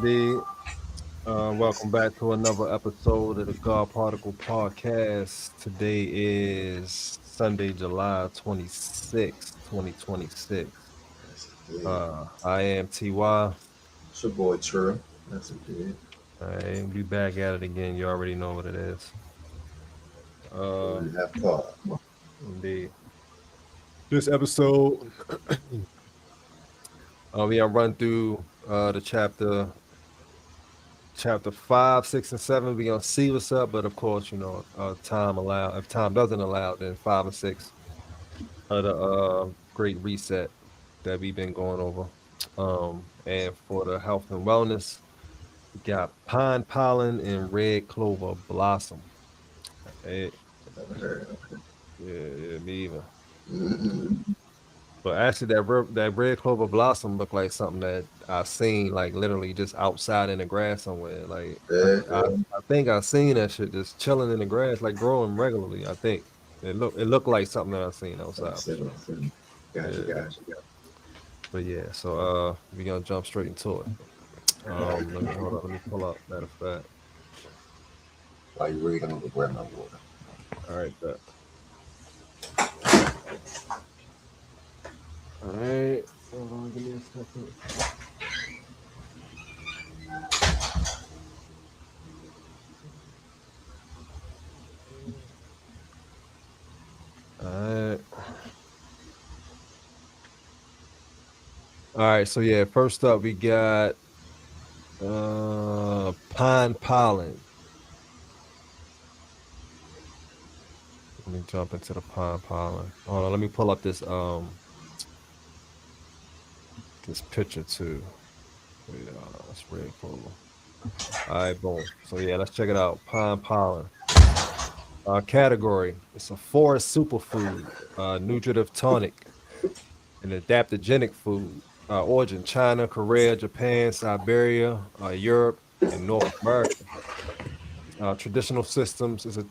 indeed. Welcome back to another episode of the God Particle Podcast. Today is Sunday, July 26th, 2026. Yeah, I am TY. it's your boy True. That's a kid. I be back at it again. You already know what it is. Uh, And have caught. indeed. This episode, we gonna run through the chapter 5, 6, and 7. We're gonna see what's up, but of course, time allow. If time doesn't allow, then 5 and 6 of the great reset that we've been going over. And for the health and wellness, we got pine pollen and red clover blossom. Hey, Never heard of yeah, me either. it. But actually, that red clover blossom looked like something that I've seen, like literally just outside in the grass somewhere. Like Yeah, I think I've seen that shit just chilling in the grass, like growing regularly. I think it looked like something that I've seen outside for sure. Gotcha, Yeah, gotcha. but yeah. So we gonna jump straight into it. Let me hold up. Let me pull up. Matter of fact. While you read, I'm gonna go grab my water. All right, bet. All right. Hold on. Give me a second. All right. All right. So yeah, first up we got pine pollen. Let me jump into the pine pollen. Hold on, let me pull up this picture too. Wait, it's red clover. All right, boom. So yeah, let's check it out. Pine pollen. Category. It's a forest superfood, nutritive tonic, an adaptogenic food. Origin: China, Korea, Japan, Siberia, Europe, and North America. Traditional systems is a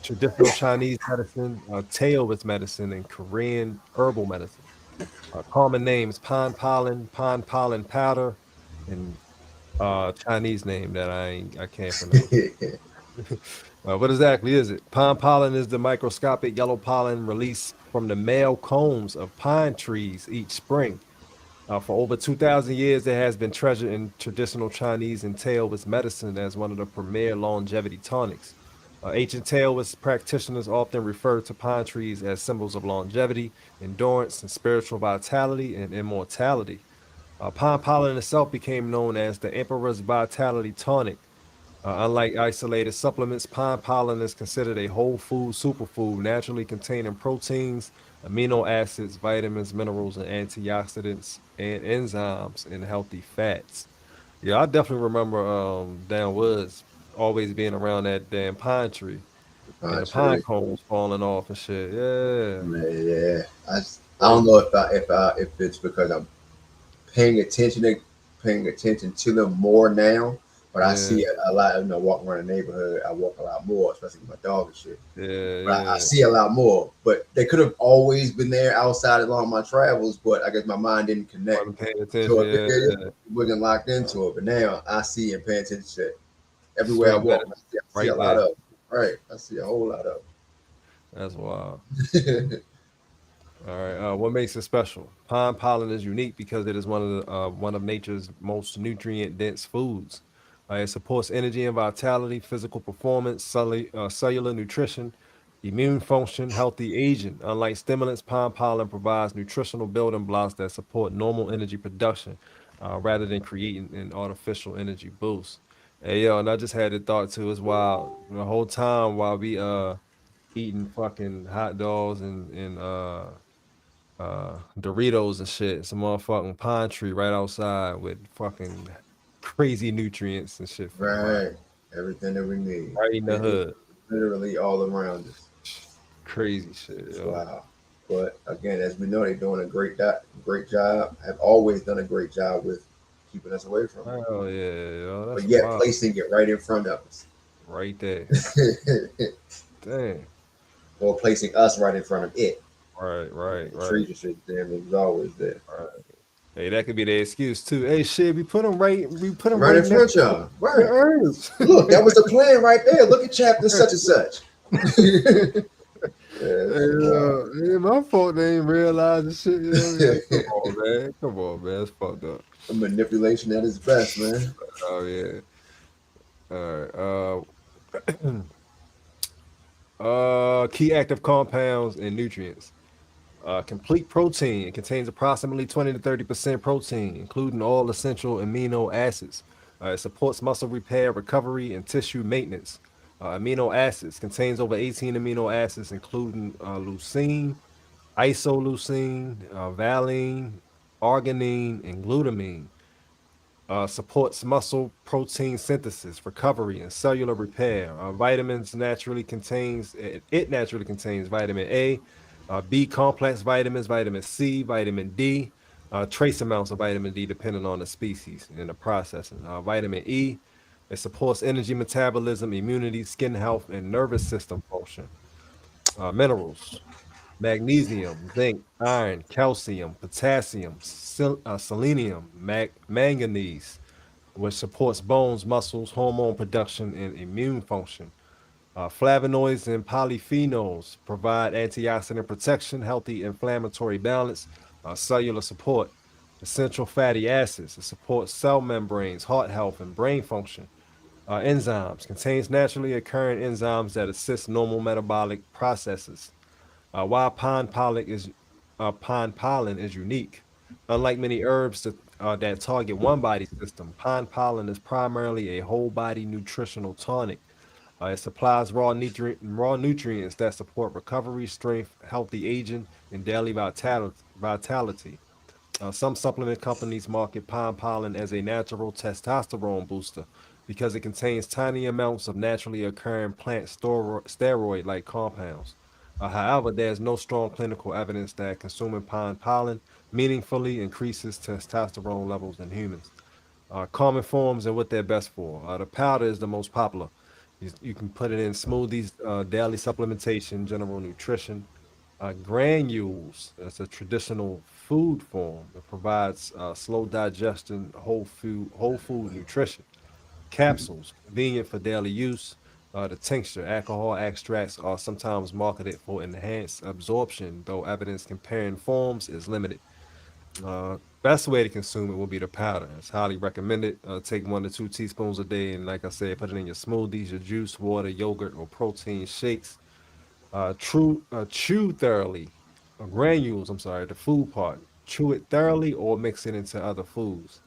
traditional Chinese medicine, Taoist medicine, and Korean herbal medicine. Common names: pine pollen powder, and Chinese name that I can't pronounce. What exactly is it? Pine pollen is the microscopic yellow pollen released from the male cones of pine trees each spring. For over 2,000 years, it has been treasured in traditional Chinese and Taoist medicine as one of the premier longevity tonics. Ancient Taoist practitioners often refer to pine trees as symbols of longevity, endurance, and spiritual vitality and immortality. Pine pollen itself became known as the Emperor's Vitality Tonic. Unlike isolated supplements, pine pollen is considered a whole food superfood, naturally containing proteins, amino acids, vitamins, minerals, and antioxidants and enzymes and healthy fats. Yeah, I definitely remember down woods always being around that damn pine tree and Pine the pine tree. cones falling off and shit. Yeah. Man, yeah. I don't Crazy. know if it's because I'm paying attention to them more now. But I Yeah. see a lot. Walking around the neighborhood, I walk a lot more, especially with my dog and shit. Yeah. But I Yeah. see a lot more. But they could have always been there outside along my travels, but I guess my mind didn't connect Wasn't paying to attention. it. Yeah. Wasn't locked into it. But now I see and pay attention to it. Everywhere I Swing walk, medicine I see a right lot there. of. Right, I see a whole lot of. That's wild. All right. What makes it special? Pine pollen is unique because it is one of nature's most nutrient dense foods. It supports energy and vitality, physical performance, cellular nutrition, immune function, healthy aging. Unlike stimulants, pine pollen provides nutritional building blocks that support normal energy production, rather than creating an artificial energy boost. Hey yo, and I just had the thought too. It's wild. The whole time while we eating fucking hot dogs and Doritos and shit. Some motherfucking pine tree right outside with fucking crazy nutrients and shit for the body. Right, everything that we need, Right in the hood. literally all around us. Crazy shit, It's yo. wow. But again, as we know, they're doing a great job. Have always done a great job with keeping us away from Hell yeah, yo. it, That's but yet wild. placing it right in front of us, Right there. Dang. or placing us right in front of it. Right, right, The right, trees and shit, damn, it was always there. right. Hey, that could be the excuse too. Hey, shit, we put them Right right in next front of to y'all. the Right. herbs. Look, that was the plan right there. Look at chapter such and such. Yeah, Hey, it's wild. ain't my fault they ain't realize the shit. You know? Like, come on, man. Come on, man. It's fucked up. Manipulation at its best, man. Oh yeah. All right. Key active compounds and nutrients. Complete protein. It contains approximately 20 to 30% protein, including all essential amino acids. It supports muscle repair, recovery, and tissue maintenance. Amino acids contains over 18 amino acids, including leucine, isoleucine, valine, arginine, and glutamine. Supports muscle protein synthesis, recovery, and cellular repair. It naturally contains vitamin A, B complex vitamins, vitamin C, vitamin D, trace amounts of vitamin D depending on the species and the processing. Vitamin E, it supports energy metabolism, immunity, skin health, and nervous system function. Minerals, magnesium, zinc, iron, calcium, potassium, selenium, manganese, which supports bones, muscles, hormone production, and immune function. Flavonoids and polyphenols provide antioxidant protection, healthy inflammatory balance, cellular support. Essential fatty acids, it supports cell membranes, heart health, and brain function. Enzymes contains naturally occurring enzymes that assist normal metabolic processes. While pine pollen is unique. Unlike many herbs that target one body system, pine pollen is primarily a whole body nutritional tonic. It supplies raw nutrients that support recovery, strength, healthy aging, and daily vitality. Some supplement companies market pine pollen as a natural testosterone booster because it contains tiny amounts of naturally occurring plant steroid like compounds. However, there's no strong clinical evidence that consuming pine pollen meaningfully increases testosterone levels in humans. Common forms and what they're best for. The powder is the most popular. You can put it in smoothies, daily supplementation, general nutrition. Granules, that's a traditional food form. It provides slow digestion, whole food nutrition. Capsules, convenient for daily use. The tincture, alcohol extracts are sometimes marketed for enhanced absorption, though evidence comparing forms is limited. Best way to consume it will be the powder. It's highly recommended. Take 1 to 2 teaspoons a day, and like I said, put it in your smoothies, your juice, water, yogurt, or protein shakes. Chew thoroughly. Granules, I'm sorry, the food part. Chew it thoroughly or mix it into other foods.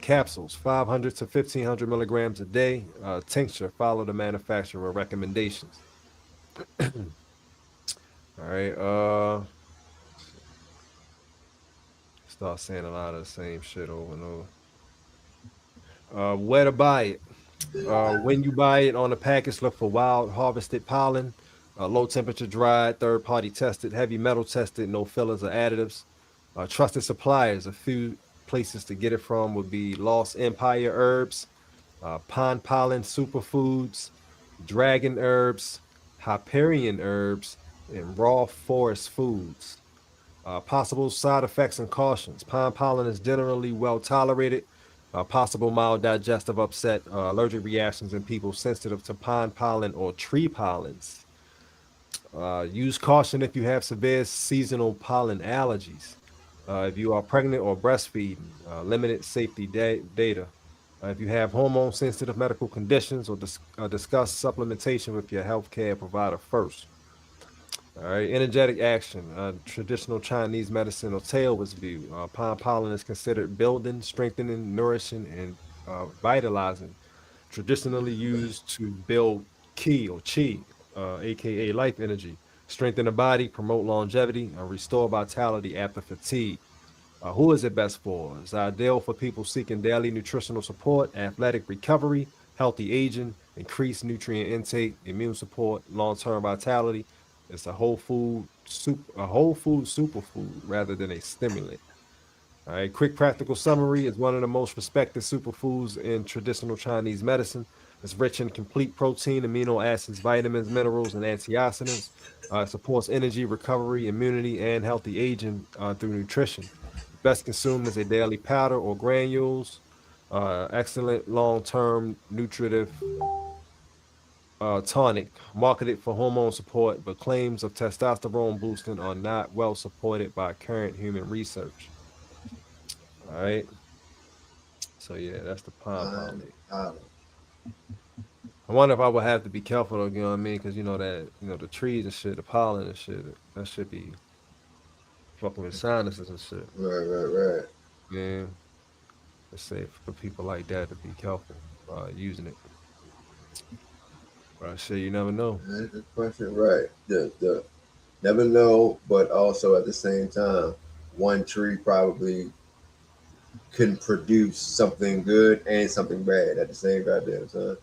Capsules, 500 to 1500 milligrams a day. Tincture, follow the manufacturer recommendations. All right. Start saying a lot of the same shit over and over. Where to buy it? When you buy it on the package, look for wild harvested pollen, low temperature dried, third party tested, heavy metal tested, no fillers or additives. Trusted suppliers, a few places to get it from would be Lost Empire Herbs, Pond Pollen Superfoods, Dragon Herbs, Hyperion Herbs, and Raw Forest Foods. Possible side effects and cautions. Pine pollen is generally well tolerated. Possible mild digestive upset, allergic reactions in people sensitive to pine pollen or tree pollens. Use caution if you have severe seasonal pollen allergies. If you are pregnant or breastfeeding, limited safety data. If you have hormone sensitive medical conditions or discuss supplementation with your healthcare provider first. All right, energetic action, traditional Chinese medicine or Taoist view. Pine pollen is considered building, strengthening, nourishing, and vitalizing. Traditionally used to build ki or chi, aka life energy, strengthen the body, promote longevity, and restore vitality after fatigue. Who is it best for? It's ideal for people seeking daily nutritional support, athletic recovery, healthy aging, increased nutrient intake, immune support, long-term vitality. It's a whole food superfood rather than a stimulant. All right, quick practical summary is one of the most respected superfoods in traditional Chinese medicine. It's rich in complete protein, amino acids, vitamins, minerals, and antioxidants. It supports energy, recovery, immunity, and healthy aging through nutrition. Best consumed as a daily powder or granules. Excellent long-term nutritive tonic, marketed for hormone support, but claims of testosterone boosting are not well supported by current human research. All right. So yeah, that's the pine Pine pollen. pollen. I wonder if I would have to be careful though, you know what I mean? Because you know that, the trees and shit, the pollen and shit, that should be fucking with sinuses and shit. Right, right, right. Yeah. Let's say for people like that to be careful using it. But shit, you never know. That's a good question. Right. The never know, but also at the same time, one tree probably can produce something good and something bad at the same goddamn time.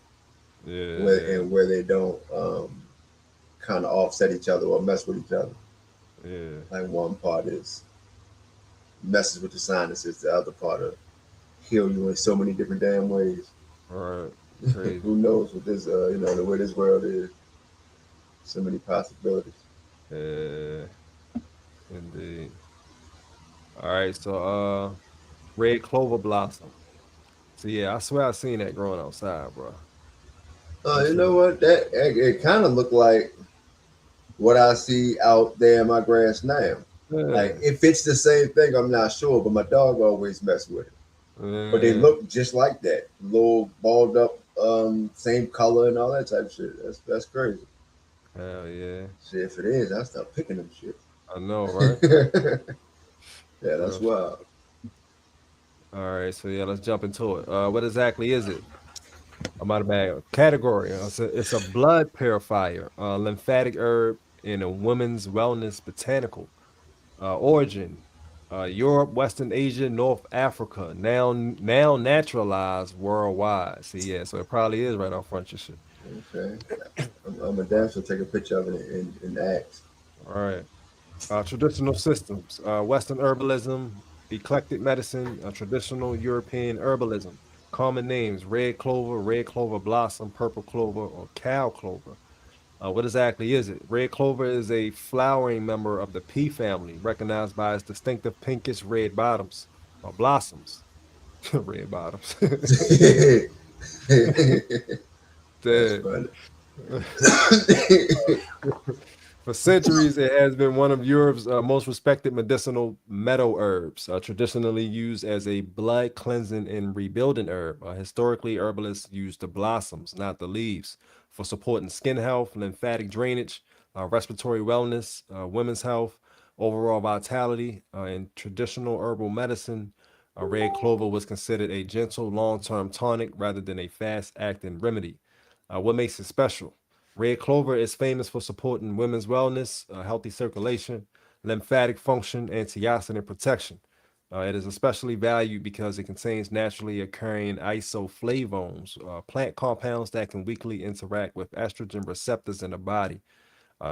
Yeah, Where they don't kind of offset each other or mess with each other. yeah, Like one part is messes with the sinuses, the other part of heal you in so many different damn ways. all right, crazy. Who knows what this the way this world is. So many possibilities. Yeah, indeed. All right, so red clover blossom. So yeah, I swear I seen that growing outside, bro. That You shit know look. what? That it kind of looked like what I see out there in my grass now. Like Yeah, if it's the same thing, I'm not sure, but my dog always mess with it. But they yeah, look just like that, little balled up, same color and all that type of shit. That's crazy. hell yeah. Shit, if it is, I start picking them shit. I know, right? Yeah, that's Real shit. wild. All right, so yeah, let's jump into it. What exactly is it? I'm out of bag. Category. It's a blood purifier, lymphatic herb, in a women's wellness botanical. Origin: Europe, Western Asia, North Africa. Now naturalized worldwide. See, yeah, so it probably is right on front your shit. Okay, I'm a damn sure take a picture of it and ask. All right. Traditional systems: Western herbalism, eclectic medicine, traditional European herbalism. Common names: red clover blossom, purple clover, or cow clover. What exactly is it? Red clover is a flowering member of the pea family, recognized by its distinctive pinkish red bottoms or blossoms. Red bottoms. That's Dead. funny. For centuries, it has been one of Europe's most respected medicinal meadow herbs, traditionally used as a blood cleansing and rebuilding herb. Historically, herbalists used the blossoms, not the leaves, for supporting skin health, lymphatic drainage, respiratory wellness, women's health, overall vitality. In traditional herbal medicine, red clover was considered a gentle, long term tonic rather than a fast acting remedy. What makes it special? Red clover is famous for supporting women's wellness, healthy circulation, lymphatic function, antioxidant protection. It is especially valued because it contains naturally occurring isoflavones, plant compounds that can weakly interact with estrogen receptors in the body.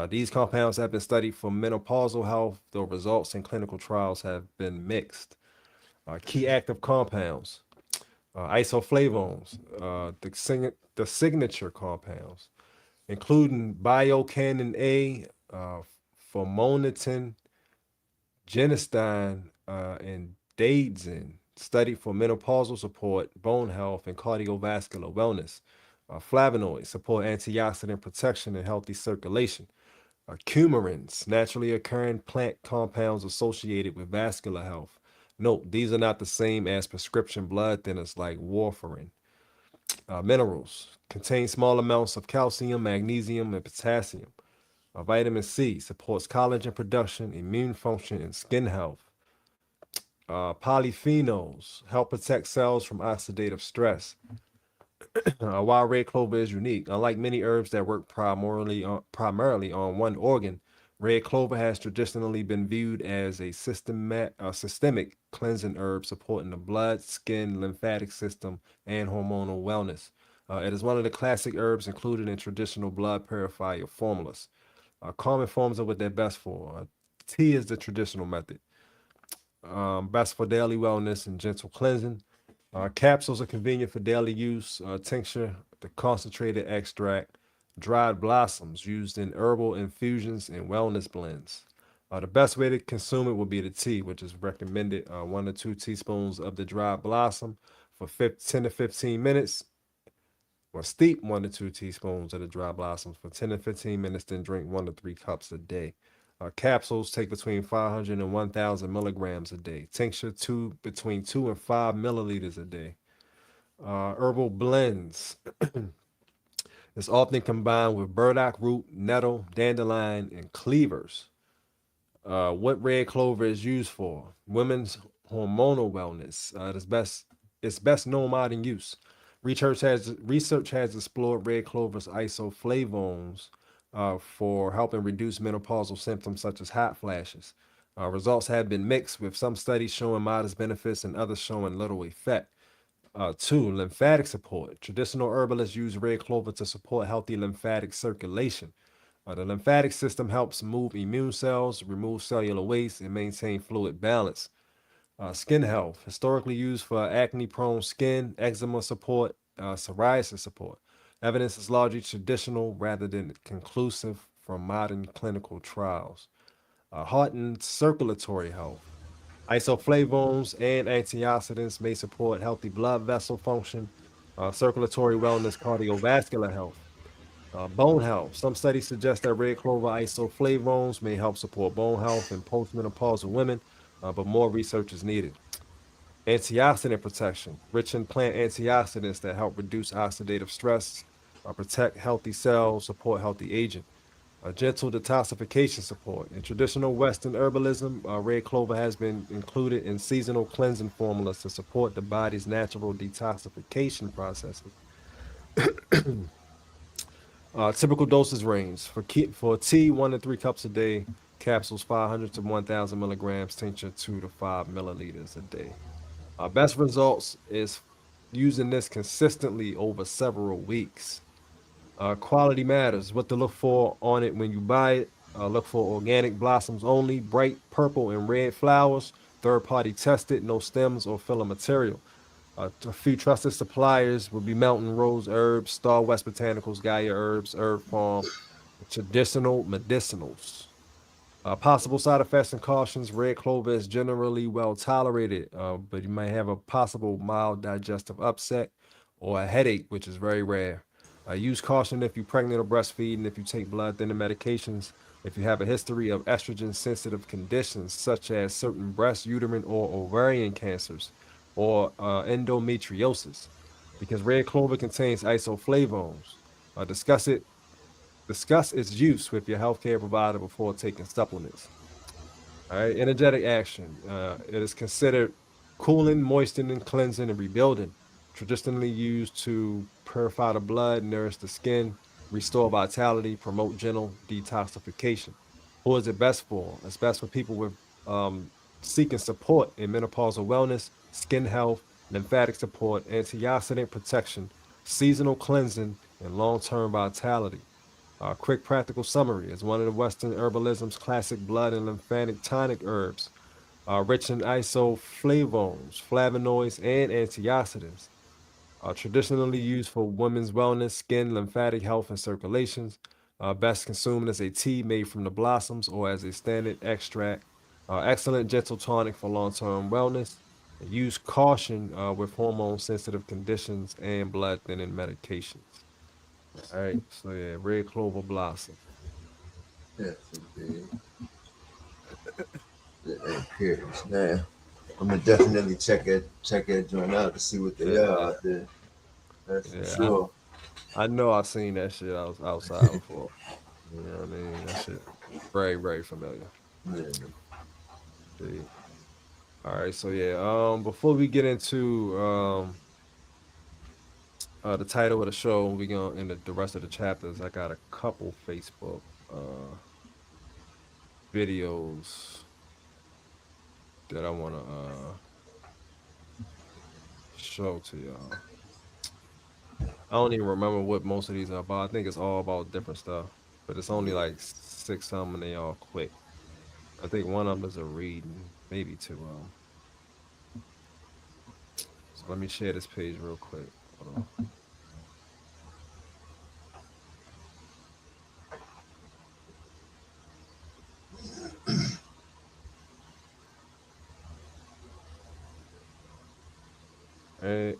These compounds have been studied for menopausal health, though results in clinical trials have been mixed. Key active compounds: isoflavones, the signature compounds, including biocanin A, formonitin, genistein, and daidzein, studied for menopausal support, bone health, and cardiovascular wellness. Flavonoids support antioxidant protection and healthy circulation. Coumarins, naturally occurring plant compounds associated with vascular health. Note, these are not the same as prescription blood thinners like warfarin. Minerals contain small amounts of calcium, magnesium, and potassium. Vitamin C supports collagen production, immune function, and skin health. Polyphenols help protect cells from oxidative stress. While red clover is unique, unlike many herbs that work primarily on one organ, red clover has traditionally been viewed as a systemic cleansing herb supporting the blood, skin, lymphatic system, and hormonal wellness. It is one of the classic herbs included in traditional blood purifier formulas. Common forms of what they're best for. Tea is the traditional method, best for daily wellness and gentle cleansing. Capsules are convenient for daily use. Tincture, the concentrated extract. Dried blossoms used in herbal infusions and wellness blends. The best way to consume it would be the tea, which is recommended 1 to 2 teaspoons of the dried blossom for 10 to 15 minutes. Or steep 1 to 2 teaspoons of the dry blossoms for 10 to 15 minutes, then drink 1 to 3 cups a day. Capsules take between 500 and 1,000 milligrams a day. Tincture between 2 and 5 milliliters a day. Herbal blends is often combined with burdock root, nettle, dandelion, and cleavers. What red clover is used for? Women's hormonal wellness. It's best known modern use. Research has explored red clover's isoflavones for helping reduce menopausal symptoms such as hot flashes. Results have been mixed, with some studies showing modest benefits and others showing little effect. Two, lymphatic support. Traditional herbalists use red clover to support healthy lymphatic circulation. The lymphatic system helps move immune cells, remove cellular waste, and maintain fluid balance. Skin health, historically used for acne prone skin, eczema support, psoriasis support. Evidence is largely traditional rather than conclusive from modern clinical trials. Heart and circulatory health. Isoflavones and antioxidants may support healthy blood vessel function, circulatory wellness, cardiovascular health. Bone health. Some studies suggest that red clover isoflavones may help support bone health in postmenopausal women, but more research is needed. Antioxidant protection. Rich in plant antioxidants that help reduce oxidative stress, protect healthy cells, support healthy aging. Gentle detoxification support. In traditional Western herbalism, red clover has been included in seasonal cleansing formulas to support the body's natural detoxification processes. Typical dosage range for tea, 1 to 3 cups a day. Capsules, 500 to 1,000 milligrams. Tincture, 2 to 5 milliliters a day. Best results is using this consistently over several weeks. Quality matters. What to look for on it when you buy it. Look for organic blossoms only, bright purple and red flowers, third party tested, no stems or filler material. A few trusted suppliers would be Mountain Rose Herbs, Star West Botanicals, Gaia Herbs, Herb Farm, traditional medicinals. Possible side effects and cautions. Red clover is generally well tolerated, but you might have a possible mild digestive upset or a headache, which is very rare. Use caution if you're pregnant or breastfeeding, if you take blood thinner medications, if you have a history of estrogen sensitive conditions such as certain breast, uterine, or ovarian cancers, or endometriosis, because red clover contains isoflavones. Discuss it. Discuss its use with your healthcare provider before taking supplements. All right, energetic action. It is considered cooling, moistening, cleansing, and rebuilding. Traditionally used to purify the blood, nourish the skin, restore vitality, promote gentle detoxification. Who is it best for? It's best for people with um, seeking support in menopausal wellness, skin health, lymphatic support, antioxidant protection, seasonal cleansing, and long-term vitality. Quick practical summary is one of the Western herbalism's classic blood and lymphatic tonic herbs, rich in isoflavones, flavonoids, and antioxidants. Traditionally used for women's wellness, skin, lymphatic health, and circulations. Best consumed as a tea made from the blossoms or as a standard extract. Excellent gentle tonic for long-term wellness. Use caution with hormone-sensitive conditions and blood thinning medications. All right, so yeah, red clover blossom. Yes, indeed. It appears now. I'm gonna definitely check it joint out to see what they are Yeah, out there. That's for yeah. sure. I know I've seen that shit outside before. You know what I mean? That shit very, very familiar. Yeah. See. All right, so yeah. Before we get into the title of the show, we gonna in the rest of the chapters. I got a couple Facebook videos that I wanna show to y'all. I don't even remember what most of these are about. I think it's all about different stuff, but it's only like six of them, and they all quick. I think one of them is a reading, maybe two of them. So let me share this page real quick. Hold on. Right.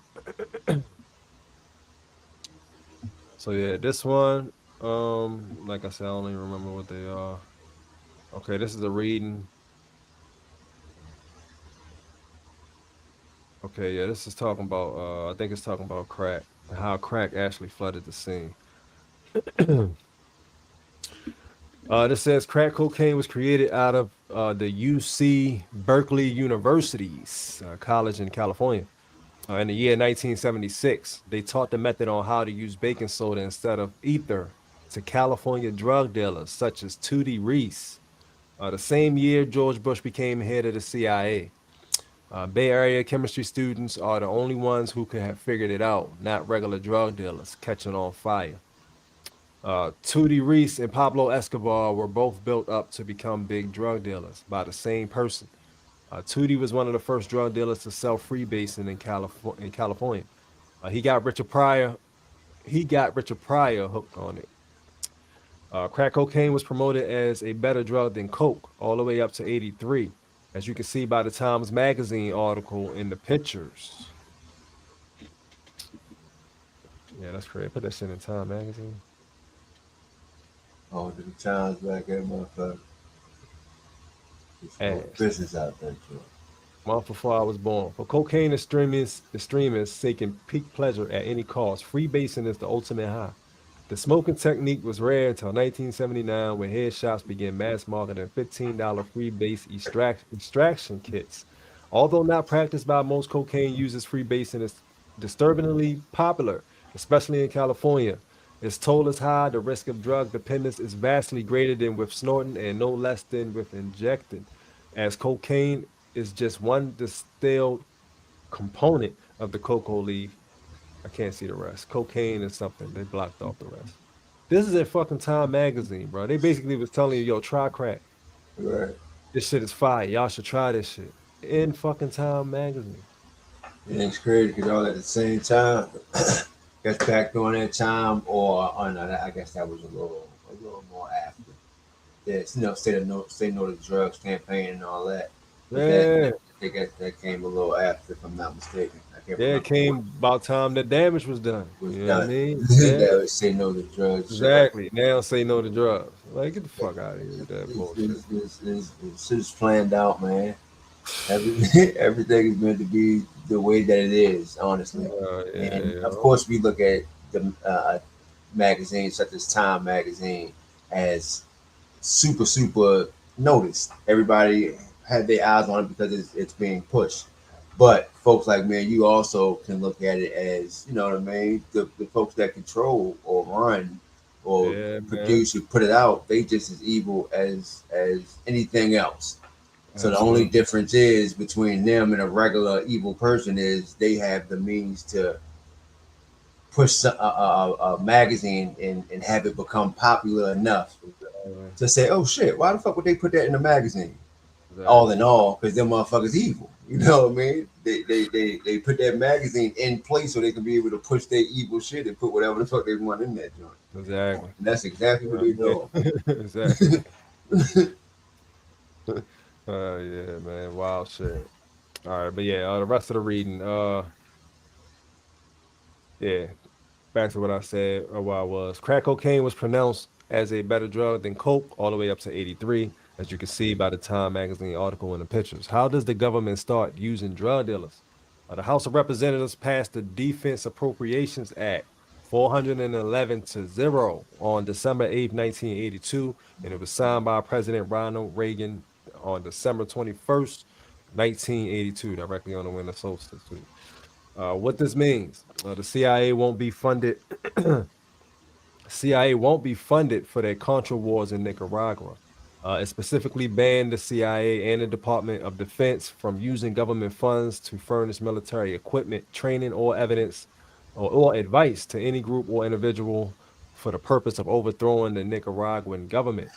So yeah, this one, like I said, I don't even remember what they are. Okay, this is a reading. Okay, yeah, this is talking about I think it's talking about crack, how crack actually flooded the scene. This says crack cocaine was created out of the UC Berkeley University's college in California. In the year 1976, they taught the method on how to use baking soda instead of ether to California drug dealers such as Tootie Reese. The same year, George Bush became head of the CIA. Bay Area chemistry students are the only ones who could have figured it out, not regular drug dealers catching on fire. Tootie Reese and Pablo Escobar were both built up to become big drug dealers by the same person. Tootie was one of the first drug dealers to sell freebasing in California. He got Richard Pryor. He got Richard Pryor hooked on it. Crack cocaine was promoted as a better drug than coke all the way up to '83, as you can see by the Times Magazine article in the pictures. Yeah, that's crazy. Put that shit in Time Magazine. Oh, the times back at motherfucker. It's no Ass. business out there, too. Month before I was born. For cocaine extremists seeking peak pleasure at any cost, freebasing is the ultimate high. The smoking technique was rare until 1979 when headshops began mass marketing $15 extraction kits. Although not practiced by most cocaine users, freebasing is disturbingly popular, especially in California. Its toll is high, the risk of drug dependence is vastly greater than with snorting and no less than with injecting, as cocaine is just one distilled component of the cocoa leaf. I can't see the rest. Cocaine is something. They blocked off the rest. This is a fucking Time magazine, bro. They basically was telling you, yo, try crack. Right. This shit is fire. Y'all should try this shit. In fucking Time magazine. And it's crazy because all at the same time, guess back during that time, or oh no, I guess that was a little more after. Yes, say no to drugs campaign and all that. But Yeah. I think that came a little after, if I'm not mistaken. I can't Yeah, it remember what came about time the damage was done. was You know what I done. mean? Yeah, That was say no to drugs, shit like exactly. Now say no to drugs. Like, get the fuck out of here with that it's, bullshit. it's, it's, it's, it's just planned out, man. Everything is meant to be the way that it is, honestly. Yeah, And of yo. course, we look at the magazines such as Time magazine as super, super noticed. Everybody had their eyes on it because it's being pushed. But folks like me and you also can look at it as, you know what I mean? The folks that control or run or Yeah, man. produce or put it out, they just as evil as anything else. So the only Absolutely. difference is between them and a regular evil person is they have the means to push a magazine and have it become popular enough Exactly. to say, oh shit, why the fuck would they put that in the magazine? All Exactly. in all, because them motherfuckers evil. You know what I mean? They put that magazine in place so they can be able to push their evil shit and put whatever the fuck they want in that joint. Exactly. And that's exactly what Yeah. they do. Exactly. Yeah, man. Wild shit. All right, but yeah, the rest of the reading. Yeah, back to what I said or what I was. Crack cocaine was pronounced as a better drug than coke all the way up to '83, as you can see by the Time magazine article and the pictures. How does the government start using drug dealers? The House of Representatives passed the Defense Appropriations Act 411 to 0 on December 8th, 1982, and it was signed by President Ronald Reagan on December 21st, 1982, directly on the winter solstice. Too. What this means, the CIA won't be funded. CIA won't be funded for their Contra wars in Nicaragua. It specifically banned the CIA and the Department of Defense from using government funds to furnish military equipment, training, or evidence or advice to any group or individual for the purpose of overthrowing the Nicaraguan government.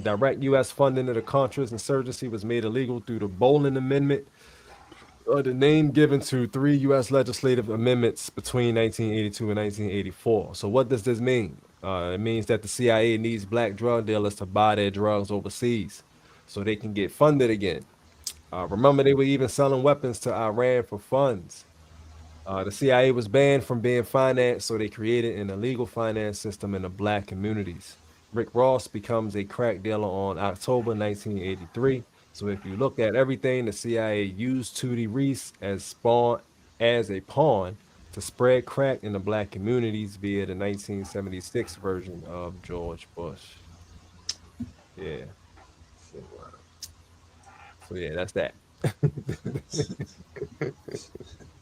Direct U.S. funding of the Contras insurgency was made illegal through the Bolin Amendment, the name given to three U.S. legislative amendments between 1982 and 1984. So, what does this mean? It means that the CIA needs black drug dealers to buy their drugs overseas so they can get funded again. Remember, they were even selling weapons to Iran for funds. The CIA was banned from being financed, so they created an illegal finance system in the black communities. Rick Ross becomes a crack dealer on October 1983. So if you look at everything, the CIA used Tootie Reese as a pawn to spread crack in the black communities via the 1976 version of George Bush. Yeah. So yeah, that's that.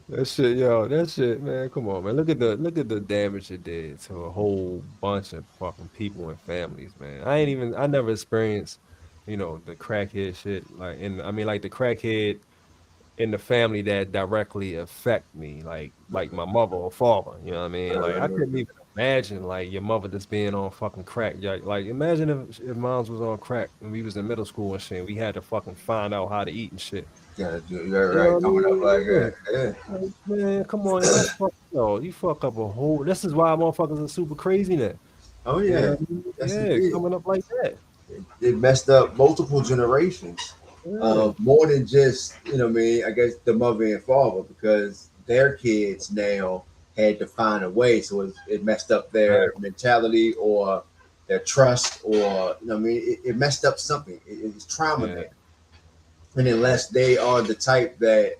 That shit, yo, that shit, man. Come on, man. Look at the damage it did to a whole bunch of fucking people and families, man. I never experienced, the crackhead shit. Like the crackhead in the family that directly affect me, like my mother or father. You know what I mean? Like I couldn't even imagine like your mother just being on fucking crack. Like imagine if moms was on crack when we was in middle school and shit. We had to fucking find out how to eat and shit. Yeah, you're You know right. what I Coming up like mean? that. Yeah. Like, man, come on, that's you fuck up a whole. This is why motherfuckers are super crazy now. Oh You know yeah. what I mean? That's the Yeah, thing. coming up like that. It messed up multiple generations. Yeah, More than just, what I mean, I guess the mother and father, because their kids now had to find a way. So it messed up their exactly. mentality or their trust, or, what I mean, it messed up something. It's trauma Yeah, there. And yeah. unless they are the type that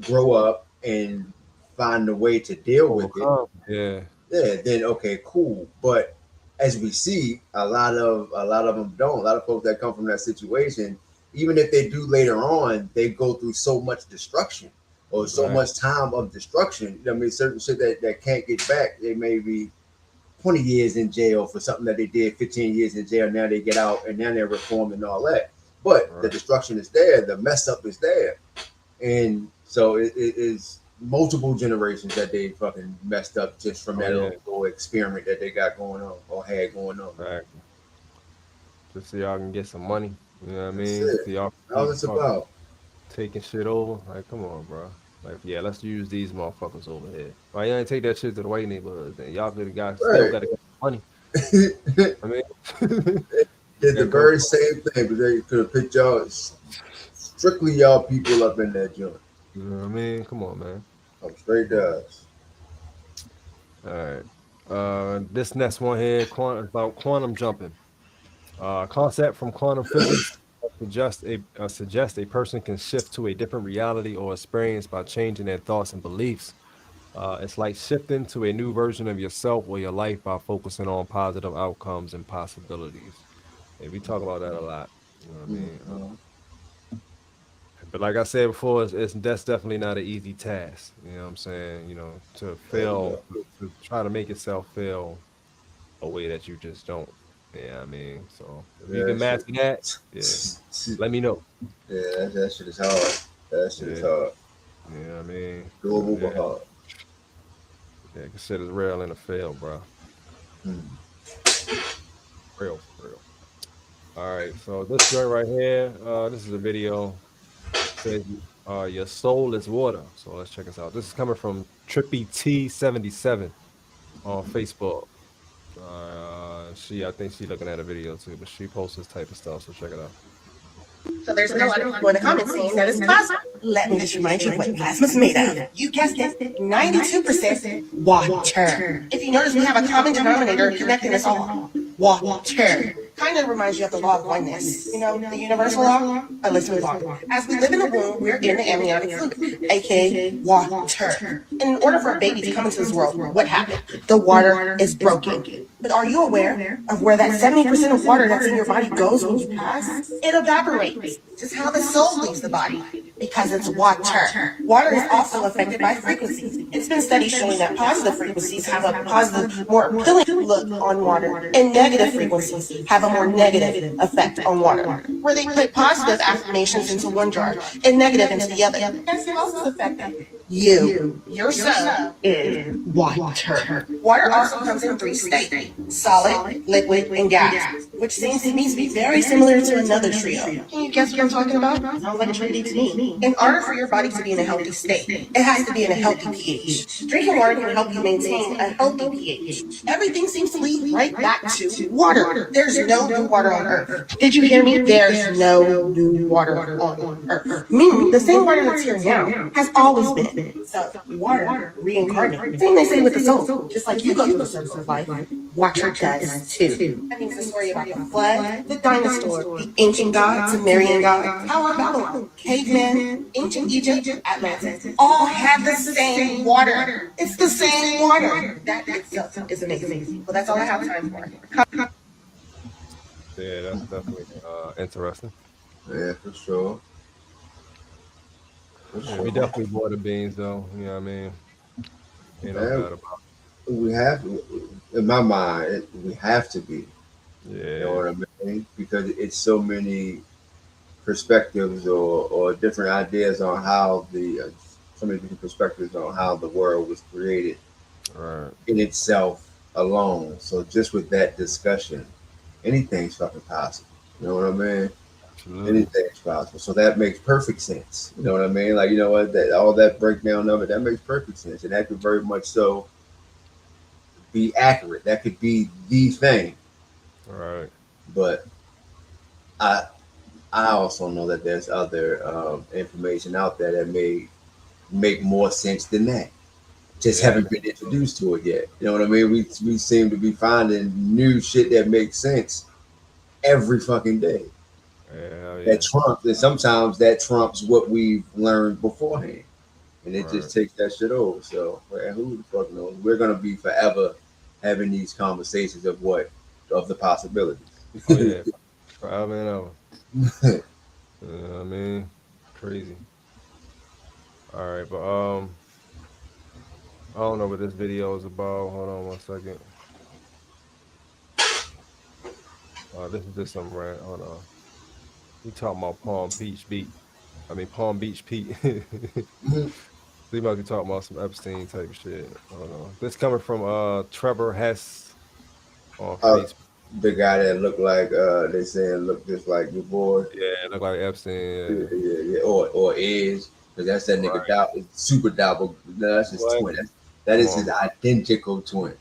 grow up and find a way to deal with it, Overcome. Yeah, yeah, then okay, cool. But as we see, a lot of them don't. A lot of folks that come from that situation, even if they do later on, they go through so much destruction or so exactly. much time of destruction. I mean, certain shit that can't get back. They may be 20 years in jail for something that they did, 15 years in jail. Now they get out and now they're reformed and all that. But the Right. destruction is there, the mess up is there. And so it is multiple generations that they fucking messed up just from Oh that yeah, little experiment that they got going on or had going on. exactly. Just so y'all can get some money. You know what I That's mean? it. So y'all can All keep it's fucking about. taking shit over. Like, come on, bro. Like, yeah, let's use these motherfuckers over here. Why you ain't take that shit to the white neighborhoods? Then y'all could have got still Right. got to get money. Did I mean, the gotta come very same thing, but they could have picked y'all strictly y'all people up in that joint. You know what I mean? Come on, man. I'm straight Come on. to us. All right. This next one here, about quantum jumping. Concept from quantum physics suggests a person can shift to a different reality or experience by changing their thoughts and beliefs. It's like shifting to a new version of yourself or your life by focusing on positive outcomes and possibilities. And we talk about that a lot. You know what I mean? Mhm. But like I said before, it's that's definitely not an easy task. You know what I'm saying? To Oh yeah. to try to make yourself feel a way that you just don't. Yeah, I mean, so if you Yeah, can that master that, yeah, shit. let me know. Yeah, that shit is hard. That shit is Yeah, hard. yeah, I mean, Doable but yeah, hard. yeah, consider it's real in the field, bro. Mm. Real, for real. All right, so this joint right here, this is a video. Says your soul is water. So let's check this out. This is coming from Trippy T77 on Facebook. I think she looking at a video too, but she posts this type of stuff. So check it out. So there's been a lot of people in the comments saying that it's plasma. Let me just remind you what plasma's made of. You guessed it, 92% water. If you notice, we have a common denominator connecting us all. Water. Kind of reminds you of the law of oneness. You know, the universal law? Let's move on. As we live in the womb, we're in the amniotic fluid, aka water. In order for a baby to come into this world, what happened? The water is broken. But are you aware of where that 70% of water that's in your body goes when you pass? It evaporates. Just how the soul leaves the body. Because it's water. Water is also affected by frequencies. It's been studies showing that positive frequencies have a positive, more appealing look on water, and negative frequencies have a more negative effect on water. Where they put positive affirmations into one jar and negative into the other. Guess who else is affected? You. Your soul is water. Water also comes in three states: solid, liquid, and gas, which seems to me to be very similar to another trio. Can you guess what I'm talking about? Sounds like a Trinity to me. In order for your body to be in a healthy state, it has to be in a healthy pH. Drinking water can help you maintain a healthy pH. Everything seems to lead right back to water. There's no new water on Earth. Did you hear me? There's no new water on Earth. Meaning, the same water that's here now has always been. So, water reincarnated. Same they say with the soul. Just like you go through the circle of life, water does too. That means the story about the flood, the dinosaur, the ancient gods, Sumerian gods, Tower of Babylon, cavemen, ancient Egypt, Atlantis, all have the same water. It's the same water. That itself is amazing. Well, that's all I have time for. Yeah, that's definitely interesting. Yeah, for sure. For Yeah, sure. we definitely water beans, though. You know what I mean? Ain't no doubt about We have, in my mind, we have to be. it. You Yeah. know what I mean? Because it's so many perspectives or different ideas on how so many different perspectives on how the world was created Right. in itself alone. So just with that discussion, anything's fucking possible. You know what I mean? Absolutely. Anything's possible. So that makes perfect sense. You know what I mean? Like, you know what? That all that breakdown of it, that makes perfect sense. And that could very much so be accurate. That could be the thing. Right. But I also know that there's other information out there that may make more sense than that. Just haven't been introduced to it yet. You know what I mean? We seem to be finding new shit that makes sense every fucking day. Yeah. That trumps, and sometimes that trumps what we've learned beforehand, and it just takes that shit over. So, man, who the fuck knows? We're gonna be forever having these conversations of the possibilities. Oh, yeah. Forever and ever. You know what I mean? Crazy. All right, but I don't know what this video is about. Hold on 1 second. This is just some rant. Hold on. We talking about Palm Beach Pete. We might be talking about some Epstein type shit. Hold on. This coming from Trevor Hess on Facebook. The guy that looked like they saying looked just like your boy. Yeah, look like Epstein. Yeah. Or is, because that's that nigga super double. No, that's his twin. That is his identical twin.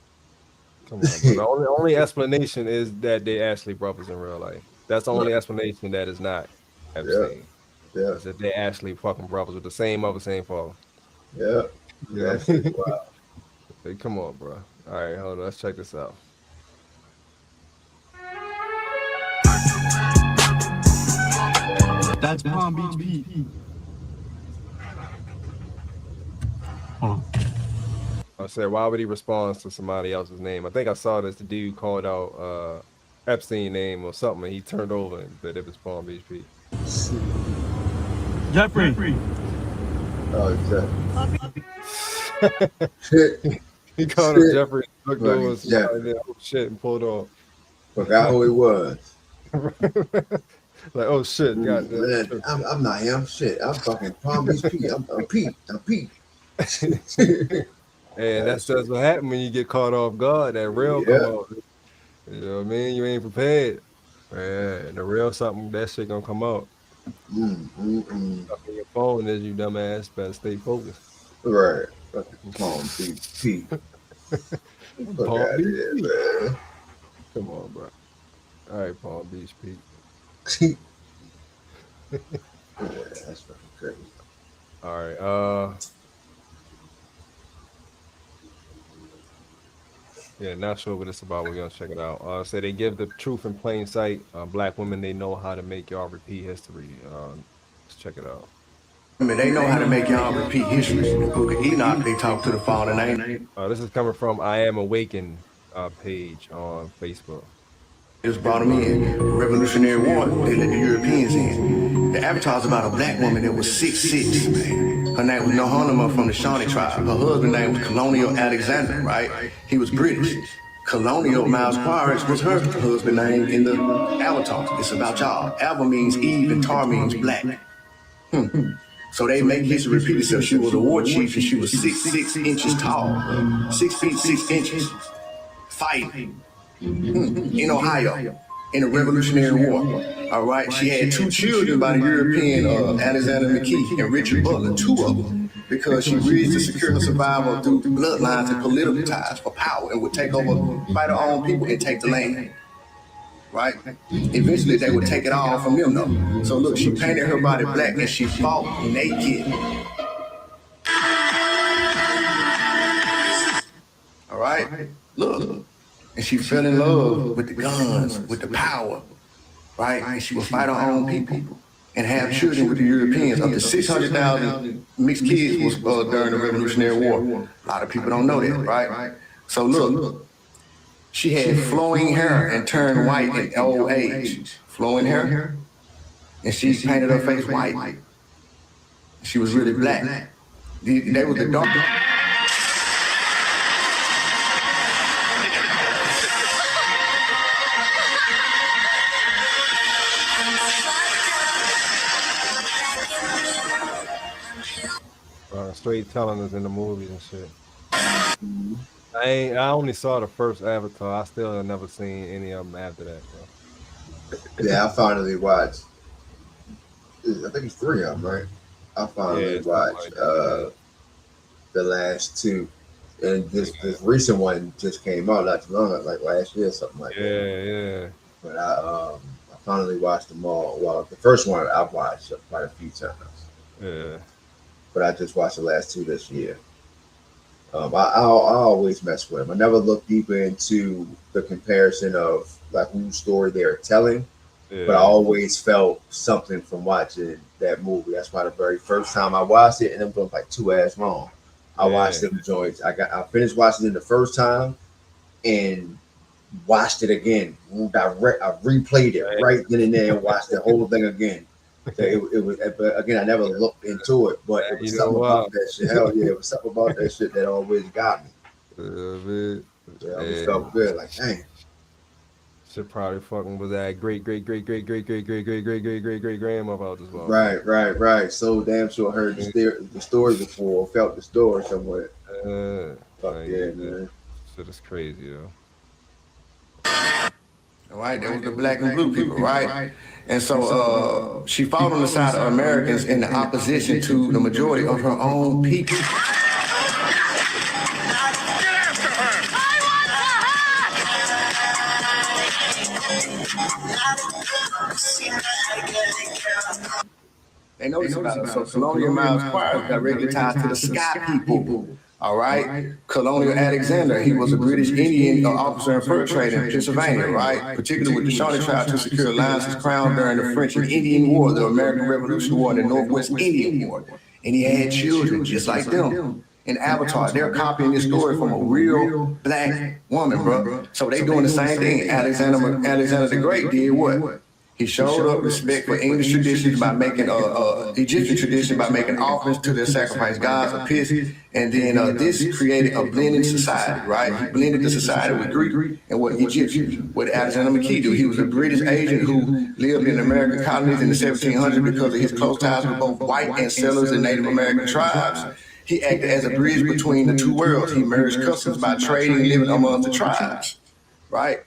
Come on, bro. The only explanation is that they actually brothers in real life. That's the only explanation that is not Epstein. Yeah. Is that they actually fucking brothers with the same mother, same father. Yeah. Yeah. Wow. Hey, come on, bro. All right, hold on. Let's check this out. That's Palm Beach Pete. I said, why would he respond to somebody else's name? I think I saw this. The dude called out Epstein name or something, and he turned over, but it was Palm Beach Pete. Jeffrey. Oh, exactly. He called him Jeffrey. Looked over, oh shit, and pulled off. Forgot who he was. Like, oh shit, goddamn. I'm not him. Shit, I'm fucking Palm Beach Pete. I'm Pete. I'm Pete. And that's what happens when you get caught off guard. That real come out. You know what I mean? You ain't prepared. Man, the real something, that shit gonna come out. Stuff in your phone is you dumbass. Better stay focused. Right. Fucking Palm Beach Pete. Palm Beach Pete. Man. Come on, bro. All right, Palm Beach Pete. Yeah, that's fucking crazy. All right. Yeah, not sure what it's about. We're gonna check it out. So they give the truth in plain sight. Black women, they know how to make y'all repeat history. Let's check it out. They know how to make y'all repeat history. In the book of Enoch, they talk to the fallen angel. This is coming from I Am Awakened page on Facebook. Just brought them in. Revolutionary War, they let the Europeans in. The Avatar's about a black woman that was 6'6", man. Her name was Nohonima from the Shawnee tribe. Her husband's name was Colonial Alexander, right? He was British. Colonial Miles Quaritch was her husband name in the Avatar. It's about y'all. Alba means Eve and Tar means black. So they make history repeat itself. She was a war chief and she was 6 inches tall. 6 feet 6 inches. Fighting. In Ohio, in the Revolutionary War. All right, she had 2 children by the European Alexander McKee and Richard Butler, 2 of them, because she reached to secure her survival through bloodlines and political ties for power and would take over, fight her own people, and take the land. Right? Eventually, they would take it all from them, though. So look, she painted her body black and she fought naked. All right? Look. And she fell in love with the guns, with the power, right? And she would fight her own people and have children with the Europeans. Up to 600,000 mixed kids was during the Revolutionary War. A lot of people don't know that, right? So look, she had flowing hair and turned white in old age. Flowing hair, and she painted her face white. She was really black. They was the dark. Straight telling us in the movies and shit. I only saw the first Avatar. I still have never seen any of them after that, bro. Yeah, I finally watched. I think it's 3 of them, right? I finally watched the last 2, and this recent one just came out not too long, like last year or something like that. Yeah. But I finally watched them all. Well, the first one I've watched quite a few times. Yeah. But I just watched the last 2 this year. I always mess with them. I never look deeper into the comparison of like whose story they're telling, but I always felt something from watching that movie. That's why the very first time I watched it, and them going like 2 hours long. I watched them joints. I finished watching it the first time and watched it again. I replayed it right then and there and watched the whole thing again. So it was, but again, I never looked into it, but it was something about that shit. Hell yeah, it was something about that shit that always got me. Man. Yeah, I always felt good, like dang. Shit probably fucking with that great grandmother out this world. Right. So damn sure heard the story before, felt the story somewhere. Fuck yeah, man. Shit is crazy, yo. All right, that was the black and blue people, right? And so she fought on the side of Americans in the opposition to the majority of her own people. They know this about us. So Colonial Miles Choir is directly tied to the Sky people. All right, Colonial Alexander, he was a British Indian officer and fur trader in Pennsylvania, right? Particularly with the Shawnee tribe to secure alliances crowned during the French and Indian War, the American Revolutionary War, and the Northwest Indian War. And he had children just like them. In Avatar, they're copying this story from a real black woman, bro. So they doing the same thing. Alexander the Great did what? He showed up respect for English traditions by making Egyptian tradition by making offerings to their sacrifice gods of piss, and then this created a blended society, right? He blended the society with Greek and what Egyptian. What Alexander McKee do? He was a British agent who lived in American colonies in the 1700s because of his close ties with both white and settlers and Native American tribes. He acted as a bridge between the two worlds. He merged customs by trading and living among the tribes, right?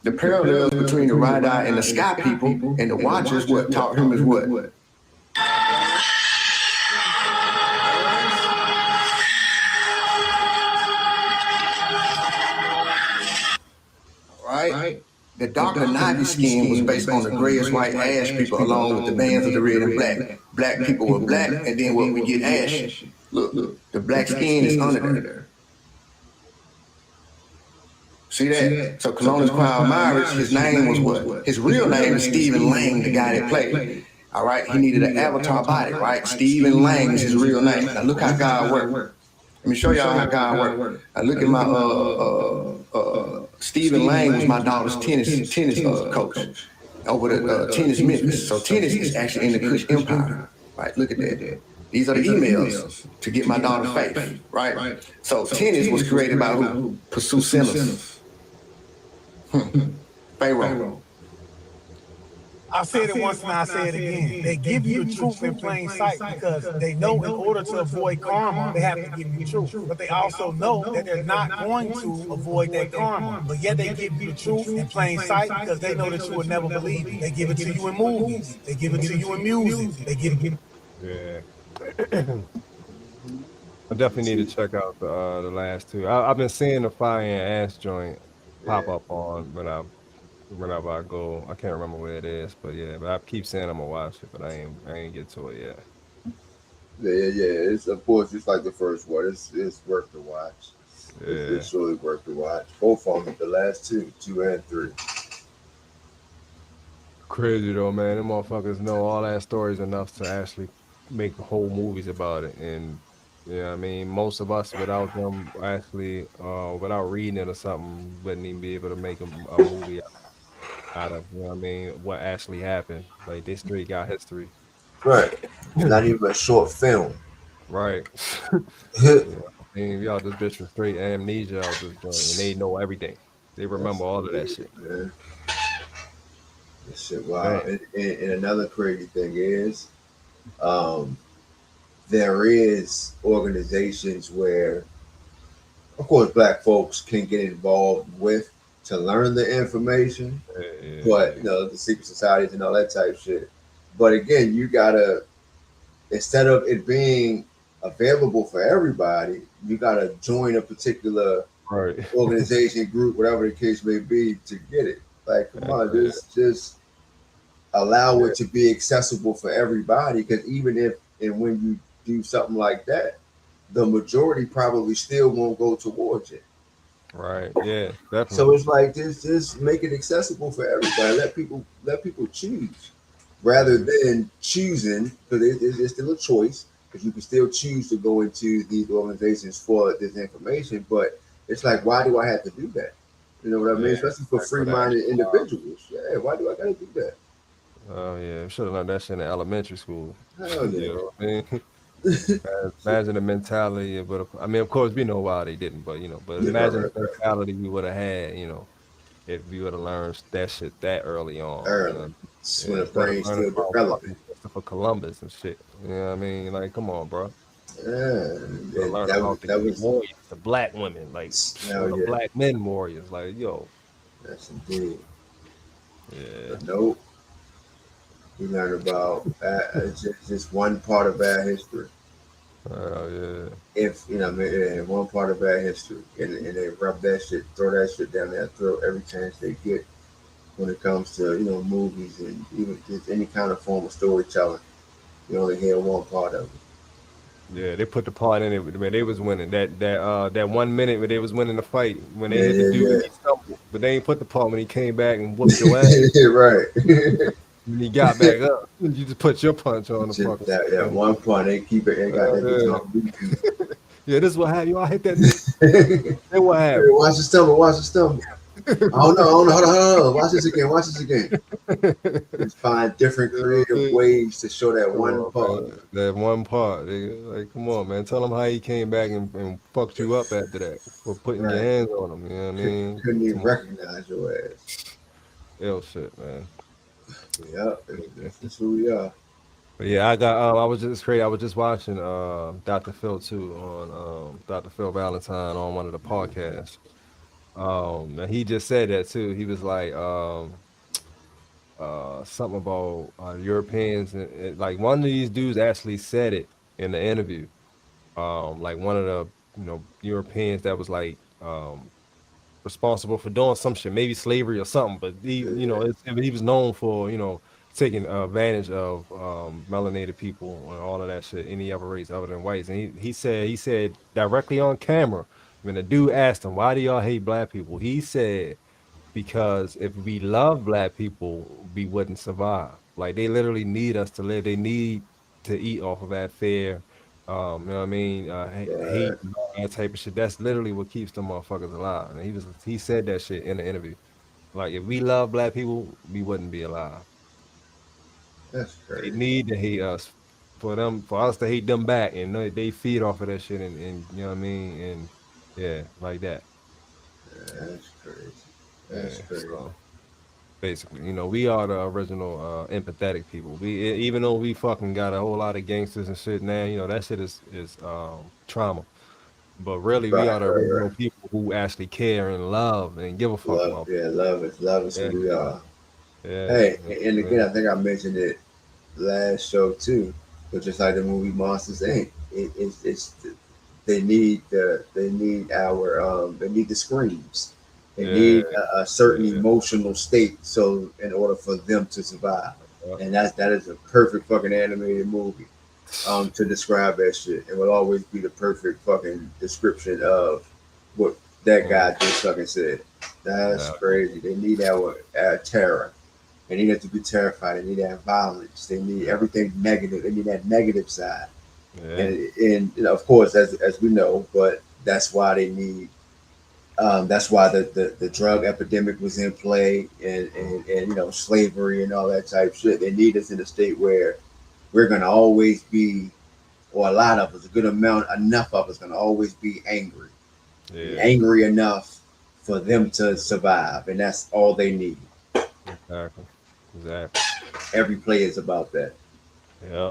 The parallels between the Rai and the Sky people and the Watchers, what taught him is what? Right? The darker Navi skin was based on the grayish white ash people along with the bands of the red and black. Black people were black, and then what we get ash. Look, the black skin is under there. See that? So Colonial Crown Myers, his name was what? His real name is Stephen Lang, the guy that played. All right, he needed an avatar body, right? Stephen Lang is his real name. Now look how God worked. Let me show y'all how God worked. Now look at my Stephen Lang was my daughter's tennis coach over the tennis Memphis. So tennis is actually in the Kush Empire, right? Look at that. These are the emails to get my daughter's faith, right? So tennis was created by who? Pursue Simmons. Pharaoh. I said it once and I say it again. They give you the truth in plain sight because they know in order to avoid karma, they have to give you the truth. But they also know that they're not going to avoid that karma. But yet they give you the truth in plain sight because they know that you will never believe it. They give it to you in movies. They give it to you in music. They give it. Yeah. I definitely need to check out the last two. I've been seeing the Fire and Ass joint pop Yeah, up on whenever I go. I can't remember where it is, but yeah, but I keep saying I'm gonna watch it, but I ain't get to it yet. yeah. It's of course it's like the first one. It's worth the watch. Yeah. It's really worth the watch. Both of them, the last two and three. Crazy though, man. Them motherfuckers know all that stories enough to actually make whole movies about it. And yeah, I mean, most of us without them actually, without reading it or something, wouldn't even be able to make a movie out of, you know what I mean, what actually happened. Like they straight got history. Right. Not even a short film. Right. Yeah. I mean, y'all, this bitch was straight amnesia out this joint, and they know everything. They remember That's all of that weird, shit. man. This shit, wow. Man. And another crazy thing is, um, there is organizations where, of course, black folks can get involved with to learn the information, but Yeah. the secret societies and all that type shit. But again, you gotta, instead of it being available for everybody, you gotta join a particular Right. organization, group, whatever the case may be, to get it. Like, come on, just allow Yeah. it to be accessible for everybody. Because even if and when you do something like that, the majority probably still won't go towards it. Right. Yeah. So Definitely. it's like just make it accessible for everybody. Let people choose rather Mhm. than choosing, because it's still a choice. Because you can still choose to go into these organizations for this information, but it's like, why do I have to do that? You know what I mean? Yeah. Especially for Like for the free-minded extra mile. individuals. Yeah, why do I got to do that? Oh yeah. Should have learned that shit in elementary school. Hell You yeah. know what I mean? Imagine the mentality of what I mean, of course we know why they didn't, but but Yeah, imagine the right. mentality we would have had, if we would have learned that shit that early on, Early. It's when Yeah, the instead of brain's learning still about developing. fucking Christopher Columbus and shit. You know what I mean? Like, come on, bro. Yeah, Gotta learn about that the was warriors, the black women, like hell the yeah. black men warriors. Like, yo, That's indeed. yeah, But nope, we learned about just one part of bad history. yeah, If I mean, yeah, one part of bad history, and they rub that shit, throw that shit down their throat every chance they get when it comes to movies and even just any kind of form of storytelling. You only hear one part of it. yeah. They put the part in it when they was winning. That 1 minute when they was winning the fight when they Yeah, hit the dude and yeah, he stumbled, but they ain't put the part when he came back and whooped your ass yeah. Right. when he got back up. You just put your punch on the Just fucking that screen. one part they keep it. They got that bitch Yeah, on repeat. yeah. This is what happened. Y'all hit that nigga. Then what happened? Watch the stumble. Watch the stumble. Oh no! Oh no! Hold on! Hold on! Watch this again! Watch this again! Just find different You know what I creative mean? ways to show that Come one on, part. man. That one part, nigga. Like, come on, man. Tell him how he came back and fucked you up after that for putting your Right? hands on him. You know what I mean? Couldn't even Come on. recognize your ass. Ill shit, man. Yep, Yeah. that's who we are. But yeah, I was just crazy. I was just watching Dr. Phil too on Dr. Phil Valentine on one of the podcasts. And he just said that too. He was like something about Europeans and like one of these dudes actually said it in the interview. Like one of the Europeans that was like responsible for doing some shit, maybe slavery or something. But Yeah, he was known for taking advantage of melanated people and all of that shit, any other race other than whites. And he said directly on camera when the dude asked him, "Why do y'all hate black people?" He said, because if we love black people, we wouldn't survive. Like they literally need us to live. They need to eat off of that fare. You know what I mean? Hate right. and all that type of shit. That's literally what keeps them motherfuckers alive. And he said that shit in the interview. Like if we love black people, we wouldn't be alive. That's They crazy. need to hate us for us to hate them back, and they feed off of that shit, and you know what I mean? And yeah, like that. That's crazy. That's Yeah. crazy. So. basically. You know, we are the original empathetic people. Even though we fucking got a whole lot of gangsters and shit now, you know, that shit is trauma. But really, we Right, are the right, original right. people who actually care and love and give a fuck Love, about yeah, people. love is who Yeah, we are. yeah, Hey, yeah, and again, man. I think I mentioned it last show too, but just like the movie Monsters Inc., it's they need our they need the screams. They Yeah, need a certain yeah, emotional state so in order for them to survive. yeah. And that is a perfect fucking animated movie to describe that shit. It will always be the perfect fucking description of what that Yeah, guy just fucking said. That's yeah, crazy. They need our terror. They need us to be terrified. They need that violence. They need yeah, everything negative. They need that negative side. yeah, And you know, of course, as we know, but that's why they need. That's why the drug epidemic was in play, and you know slavery and all that type shit. They need us in a state where we're gonna always be, or a lot of us, a good amount, enough of us, gonna always be angry, and yeah, angry enough for them to survive, and that's all they need. exactly, exactly. Every play is about that. Yeah,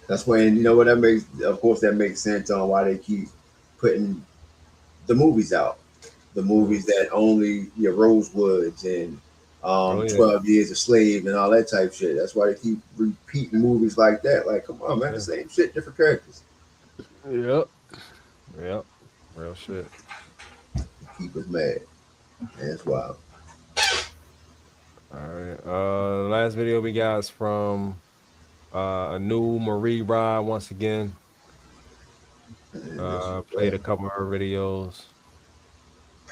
That's when you know what that makes. Of course, that makes sense on why they keep putting the movies out. The mm. movies that only your Rosewoods and Oh yeah, 12 Years a Slave and all that type shit. That's why they keep repeating movies like that. Like, come on, man, the yeah, same shit, different characters. yep, yep. Real shit. Keep us mad. That's wild. All right. Last video we got is from a new Marie Rod once again. And this was Played a couple of her videos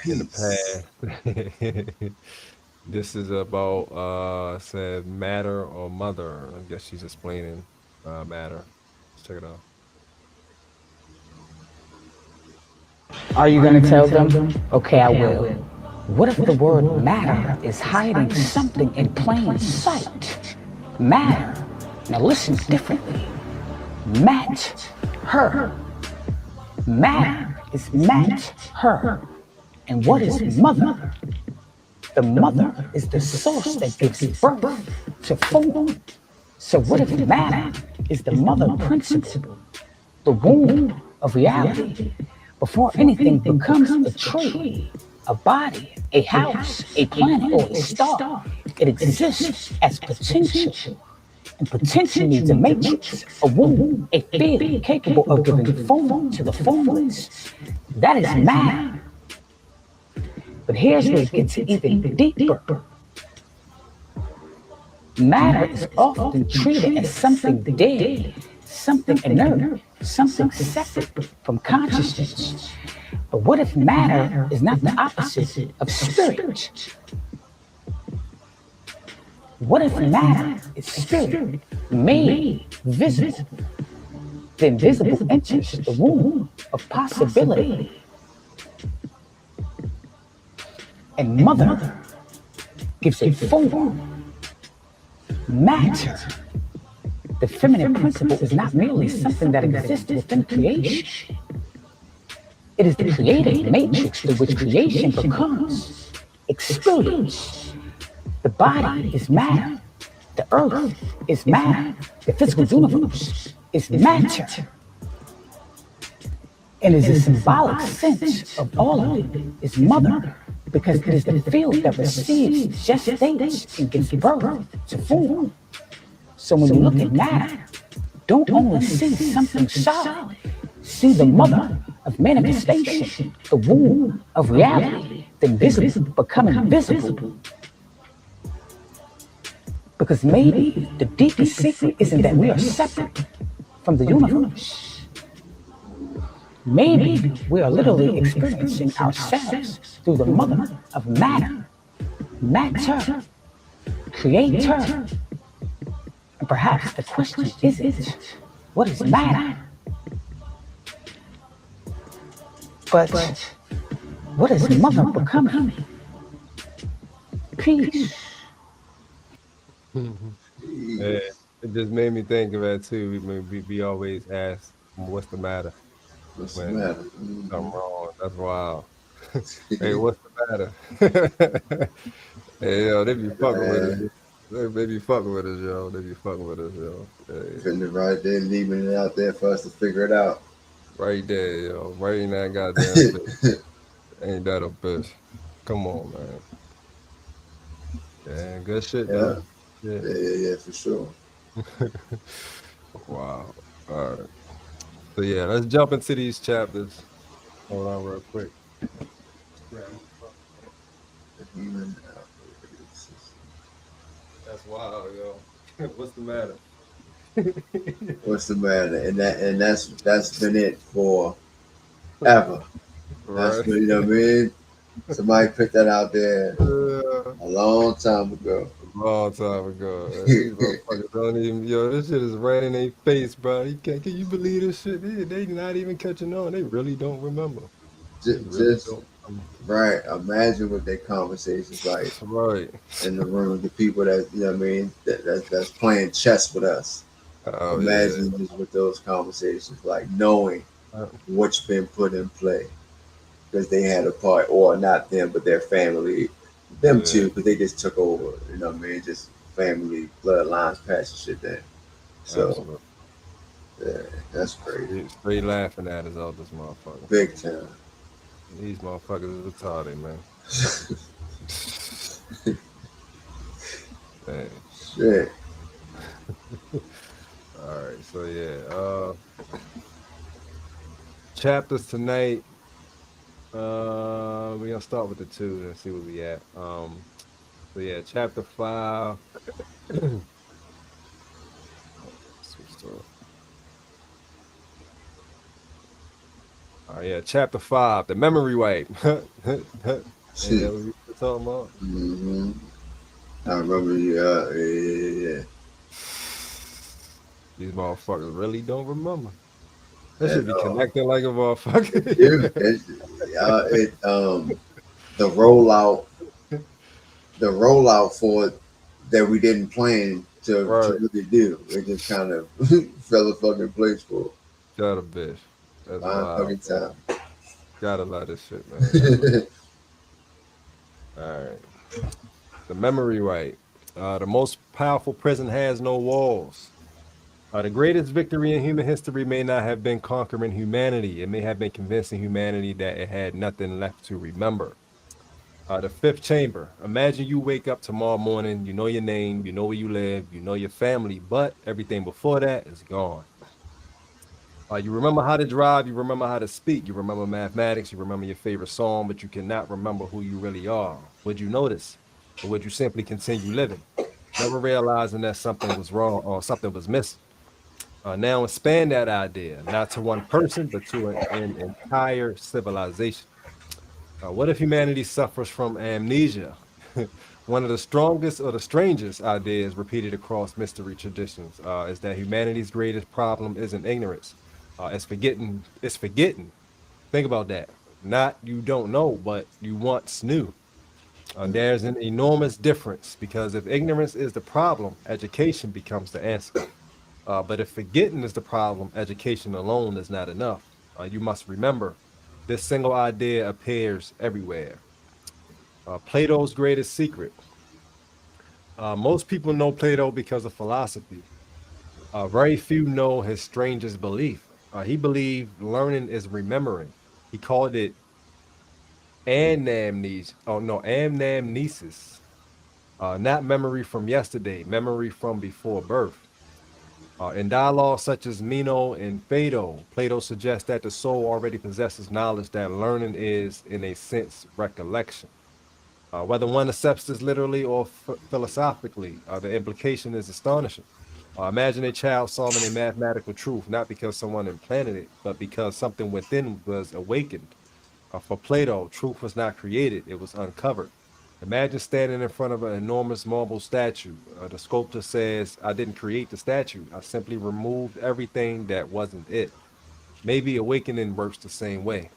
in the peace. past. This is about said matter or mother. I guess she's explaining matter. Let's check it out. Are you going to tell them? Okay, I will. What if the word matter is hiding something in plain sight? Matter. Now listen differently. Mat, her. Matter is mat, her. And what is mother? The mother is the source that gives birth to form. So what if matter is the mother principle, the womb of reality? Before anything becomes a tree, a body, a house, a planet, or a star, it exists as potential. And potential needs a matrix, a womb, a field capable of giving form to the formless. That is matter. But here's where it gets even deeper. Matter is often treated as something dead, something inert, something separate from consciousness. But what if matter is not the opposite of spirit? What if matter is spirit made visible? The invisible enters the womb of possibility. And mother gives a form. Matter. The feminine principle is not merely something that exists within creation. It is the creative matrix through which creation becomes experience. The body is matter. The earth is matter. The physical universe is matter. And is a symbolic sense of all of it is mother, because it is the field that receives, gestates, and gives birth to form. So when you look at matter, don't only see something solid, see the mother of manifestation, the womb of reality, the invisible becoming visible. Because maybe the deepest secret isn't that we are separate from the universe. Maybe we are literally experiencing ourselves through the mother of matter, matter, creator. And perhaps the question isn't, what is matter? But what is mother becoming? Peace. Yeah, it just made me think of that too. We always ask, "What's the matter?" What's the when matter? something wrong. That's wild. Hey, what's the matter. Hey, yo, they be fucking with us. They be fucking with us, yo. They be fucking with us, yo. Hey, Putting it right there, leaving it out there for us to figure it out. right there, yo. Right in that goddamn bitch. Ain't that a bitch? Come on, man. Yeah, good shit Yeah, though. Yeah. yeah, for sure. Wow. All right. So yeah, let's jump into these chapters. Hold on real quick. Grab my fucking- The human operating system. That's wild, yo. What's the matter? What's the matter? And that's been it for ever. That's Right. been, you know what I mean. Somebody put that out there Yeah. a long time ago. Long time ago. These motherfuckers don't even, yo, this shit is right in their face, bro. Can you believe this shit? They not even catching on. They really don't remember. They really Just don't remember. right. Imagine what their conversations like Right. in the room. The people that you know what I mean that's playing chess with us. Oh yeah. Imagine just with those conversations, like knowing what's been put in play because they had a part, or not them, but their family, them Yeah. too, because they just took over. You know what I mean? Just family bloodlines passing shit down. So Absolutely. yeah, that's crazy. Straight laughing at us out this motherfucker. Big time. These motherfuckers is retarded, man. Dang. Shit. All right, so yeah. Chapters tonight. We're gonna start with the two and see where we at. So yeah, chapter 5. Switch to yeah, chapter 5, the memory wipe. Ain't that Shit. what we were talking about? hmm I remember you. Yeah. These motherfuckers really don't remember. That should And be connecting like a motherfucker. dude, the rollout, the rollout for it that we didn't plan to Right. really do. It just kind of fell a fucking place for Got a bitch. That's fine wild. fucking time. Gotta love this shit, man. Gotta love. All right. The memory right. The most powerful prison has no walls. The greatest victory in human history may not have been conquering humanity. It may have been convincing humanity that it had nothing left to remember. The fifth chamber. Imagine you wake up tomorrow morning, you know your name, you know where you live, you know your family, but everything before that is gone. You remember how to drive, you remember how to speak, you remember mathematics, you remember your favorite song, but you cannot remember who you really are. Would you notice? Or would you simply continue living, never realizing that something was wrong or something was missing? Now expand that idea, not to one person, but to an entire civilization. What if humanity suffers from amnesia? One of the strongest or the strangest ideas repeated across mystery traditions is that humanity's greatest problem isn't ignorance. It's forgetting. It's forgetting. Think about that. Not you don't know, but you once knew. There's an enormous difference because if ignorance is the problem, education becomes the answer. But if forgetting is the problem, education alone is not enough. You must remember this single idea appears everywhere. Plato's greatest secret. Most people know Plato because of philosophy. Very few know his strangest belief. He believed learning is remembering. He called it anamnesia. Oh no, anamnesis. Not memory from yesterday, memory from before birth. In dialogues such as Meno and Phaedo, Plato suggests that the soul already possesses knowledge that learning is, in a sense, recollection. Whether one accepts this literally or philosophically, the implication is astonishing. Imagine a child solving a mathematical truth, not because someone implanted it, but because something within was awakened. For Plato, truth was not created, it was uncovered. Imagine standing in front of an enormous marble statue. The sculptor says, I didn't create the statue, I simply removed everything that wasn't it. Maybe awakening works the same way.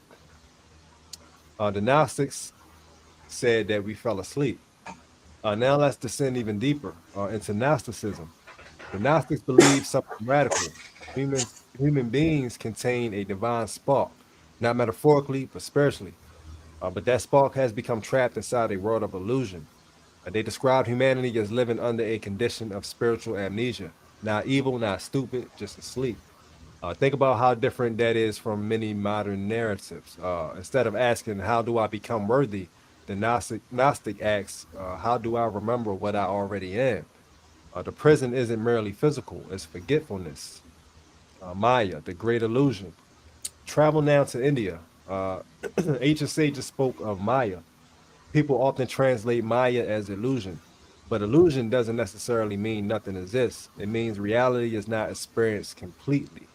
The Gnostics said that we fell asleep. Now let's descend even deeper into Gnosticism. The Gnostics believe something radical. Human beings contain a divine spark, not metaphorically, but spiritually. But that spark has become trapped inside a world of illusion. They describe humanity as living under a condition of spiritual amnesia, not evil, not stupid, just asleep. Think about how different that is from many modern narratives. Instead of asking, "How do I become worthy?" the Gnostic asks, "How do I remember what I already am?" The prison isn't merely physical, it's forgetfulness. Maya, the great illusion. Travel now to India. Ancient sages spoke of Maya. People often translate Maya as illusion, but illusion doesn't necessarily mean nothing exists. It means reality is not experienced completely.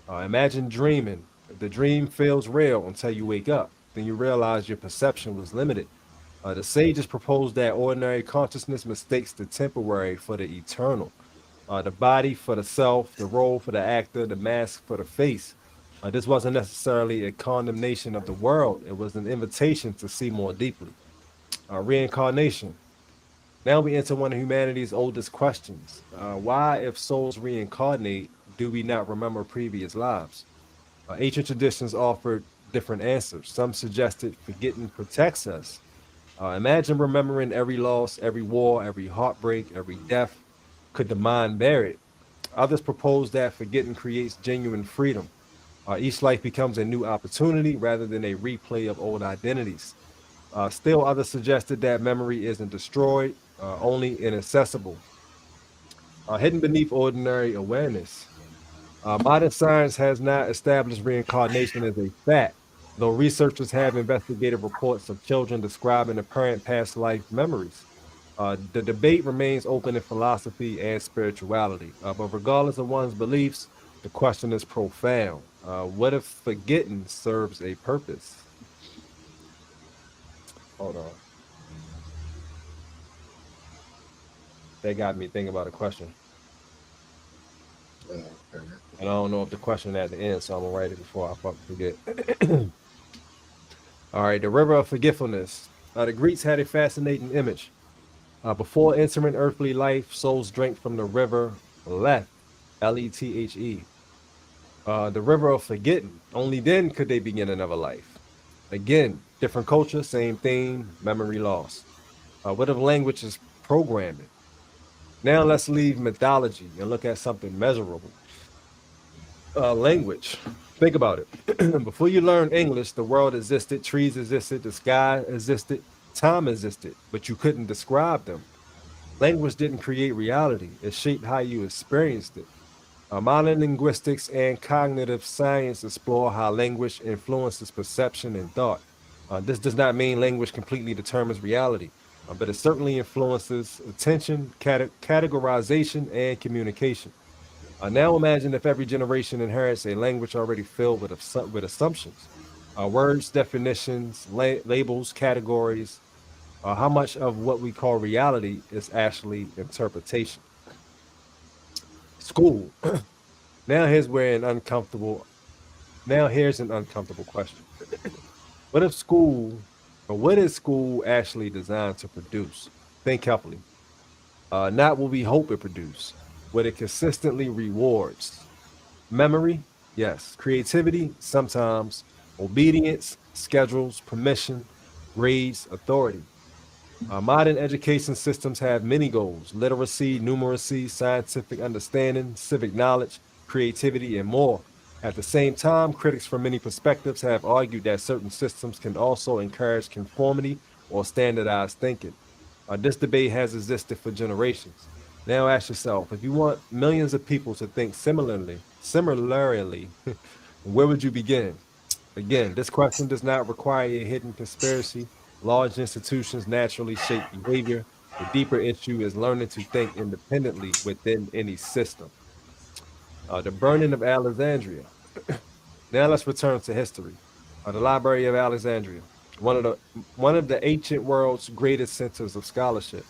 Imagine dreaming. The dream feels real until you wake up. Then you realize your perception was limited. The sages propose that ordinary consciousness mistakes the temporary for the eternal, the body for the self, the role for the actor, the mask for the face. This wasn't necessarily a condemnation of the world, it was an invitation to see more deeply. Reincarnation. Now we enter one of humanity's oldest questions. Why, if souls reincarnate, do we not remember previous lives? Ancient traditions offered different answers. Some suggested forgetting protects us. Imagine remembering every loss, every war, every heartbreak, every death. Could the mind bear it? Others propose that forgetting creates genuine freedom. Each life becomes a new opportunity rather than a replay of old identities. Still, others suggested that memory isn't destroyed, only inaccessible, hidden beneath ordinary awareness. Modern science has not established reincarnation as a fact, though researchers have investigated reports of children describing apparent past life memories. The debate remains open in philosophy and spirituality, but regardless of one's beliefs, the question is profound. What if forgetting serves a purpose? Hold on. They got me thinking about a question. Okay. And I don't know if the question at the end, so I'm gonna write it before I fucking forget. All right, the river of forgetfulness. The Greeks had a fascinating image. Before entering earthly life, souls drank from the river Lethe, Lethe. The river of forgetting. Only then could they begin another life. Again, different culture, same theme, memory loss. What if language is programming? Now let's leave mythology and look at something measurable. Language. Think about it. Before you learn English, the world existed, trees existed, the sky existed, time existed, but you couldn't describe them. Language didn't create reality, it shaped how you experienced it. Modern linguistics and cognitive science explore how language influences perception and thought. This does not mean language completely determines reality, but it certainly influences attention, categorization, and communication. Now imagine if every generation inherits a language already filled with, with assumptions, words, definitions, labels, categories. How much of what we call reality is actually interpretation? School. Now here's where an uncomfortable. Now here's an uncomfortable question. What if school, or what is school actually designed to produce? Think carefully. Not what we hope it produce. What it consistently rewards. Memory, yes. Creativity, sometimes. Obedience, schedules, permission, grades, authority. Modern education systems have many goals: literacy, numeracy, scientific understanding, civic knowledge, creativity, and more. At the same time, critics from many perspectives have argued that certain systems can also encourage conformity or standardized thinking. This debate has existed for generations. Now ask yourself, if you want millions of people to think similarly, where would you begin? Again, this question does not require a hidden conspiracy. Large institutions naturally shape behavior. The deeper issue is learning to think independently within any system. The burning of Alexandria. Now let's return to history. The Library of Alexandria, one of the ancient world's greatest centers of scholarship.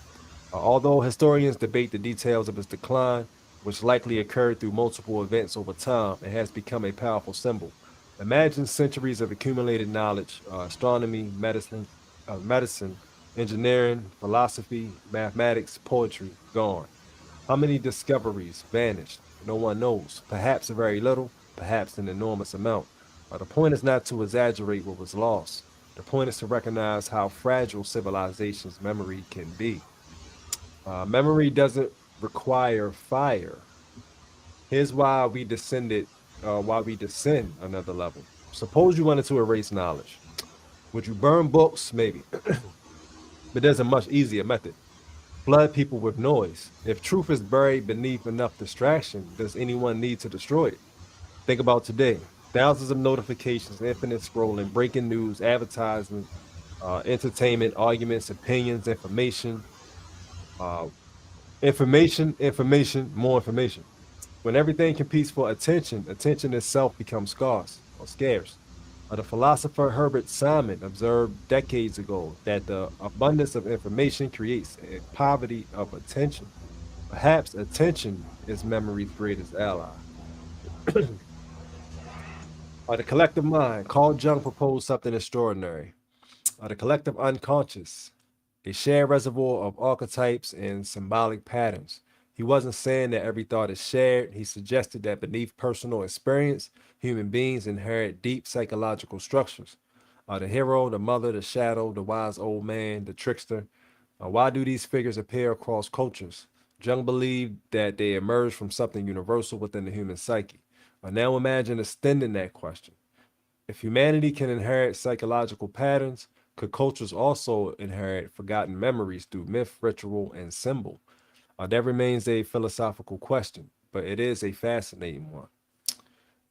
Although historians debate the details of its decline, which likely occurred through multiple events over time, it has become a powerful symbol. Imagine centuries of accumulated knowledge, astronomy, medicine, engineering, philosophy, mathematics, poetry, gone. How many discoveries vanished? No one knows. Perhaps very little, perhaps an enormous amount. The point is not to exaggerate what was lost. The point is to recognize how fragile civilization's memory can be. Memory doesn't require fire. Here's why we descend another level. Suppose you wanted to erase knowledge. Would you burn books? Maybe. But there's a much easier method. Flood people with noise. If truth is buried beneath enough distraction, does anyone need to destroy it? Think about today. Thousands of notifications, infinite scrolling, breaking news, advertisement, entertainment, arguments, opinions, uh, information, more information. When everything competes for attention, attention itself becomes scarce or scarce. The philosopher Herbert Simon observed decades ago that the abundance of information creates a poverty of attention. Perhaps attention is memory's greatest ally. The collective mind, Carl Jung proposed something extraordinary. The collective unconscious, a shared reservoir of archetypes and symbolic patterns. He wasn't saying that every thought is shared. He suggested that beneath personal experience, human beings inherit deep psychological structures. The hero, the mother, the shadow, the wise old man, the trickster. Why do these figures appear across cultures? Jung believed that they emerge from something universal within the human psyche. Now imagine extending that question. If humanity can inherit psychological patterns, could cultures also inherit forgotten memories through myth, ritual, and symbol? That remains a philosophical question, but it is a fascinating one.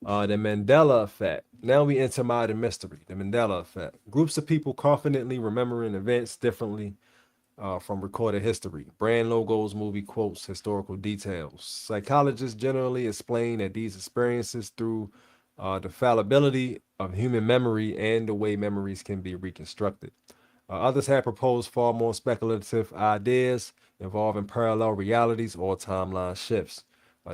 The Mandela effect. Now we enter modern mystery. The Mandela effect. Groups of people confidently remembering events differently from recorded history, brand logos, movie quotes, historical details. Psychologists generally explain that these experiences through the fallibility of human memory and the way memories can be reconstructed. Others have proposed far more speculative ideas involving parallel realities or timeline shifts.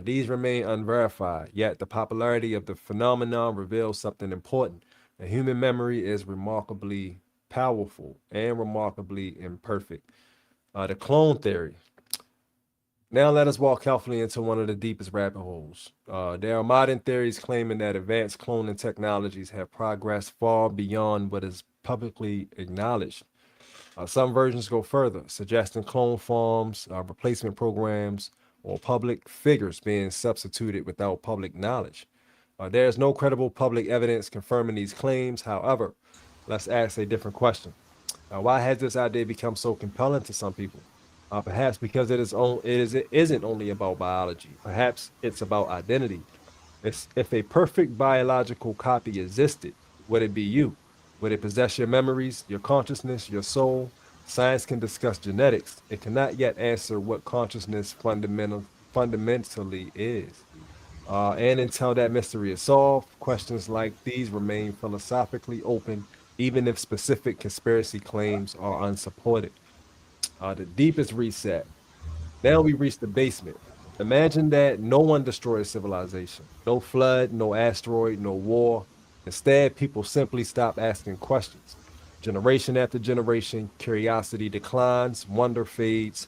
These remain unverified, yet the popularity of the phenomenon reveals something important. The human memory is remarkably powerful and remarkably imperfect. The clone theory. Now let us walk carefully into one of the deepest rabbit holes. There are modern theories claiming that advanced cloning technologies have progressed far beyond what is publicly acknowledged. Some versions go further, suggesting clone farms, replacement programs, or public figures being substituted without public knowledge. There is no credible public evidence confirming these claims. However, let's ask a different question. Why has this idea become so compelling to some people? Perhaps because it isn't only about biology. Perhaps it's about identity. If a perfect biological copy existed, would it be you? Would it possess your memories, your consciousness, your soul? Science can discuss genetics. It cannot yet answer what consciousness fundamentally is. And until that mystery is solved, questions like these remain philosophically open, even if specific conspiracy claims are unsupported. The deepest reset. Now we reach the basement. Imagine that no one destroys civilization. No flood, no asteroid, no war. Instead, people simply stop asking questions. Generation after generation, curiosity declines, wonder fades,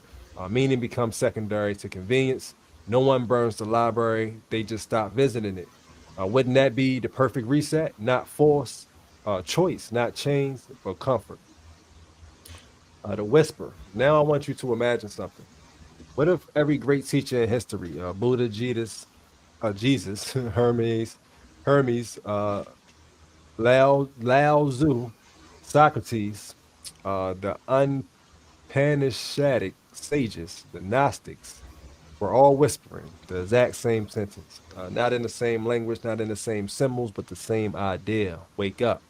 meaning becomes secondary to convenience. No one burns the library, they just stop visiting it. Wouldn't that be the perfect reset? Not force, choice, not change, but comfort. The whisper. Now I want you to imagine something. What if every great teacher in history, Buddha, Jesus, Hermes, Lao Tzu, Socrates, the Upanishadic sages, the Gnostics, were all whispering the exact same sentence, not in the same language, not in the same symbols, but the same idea. Wake up.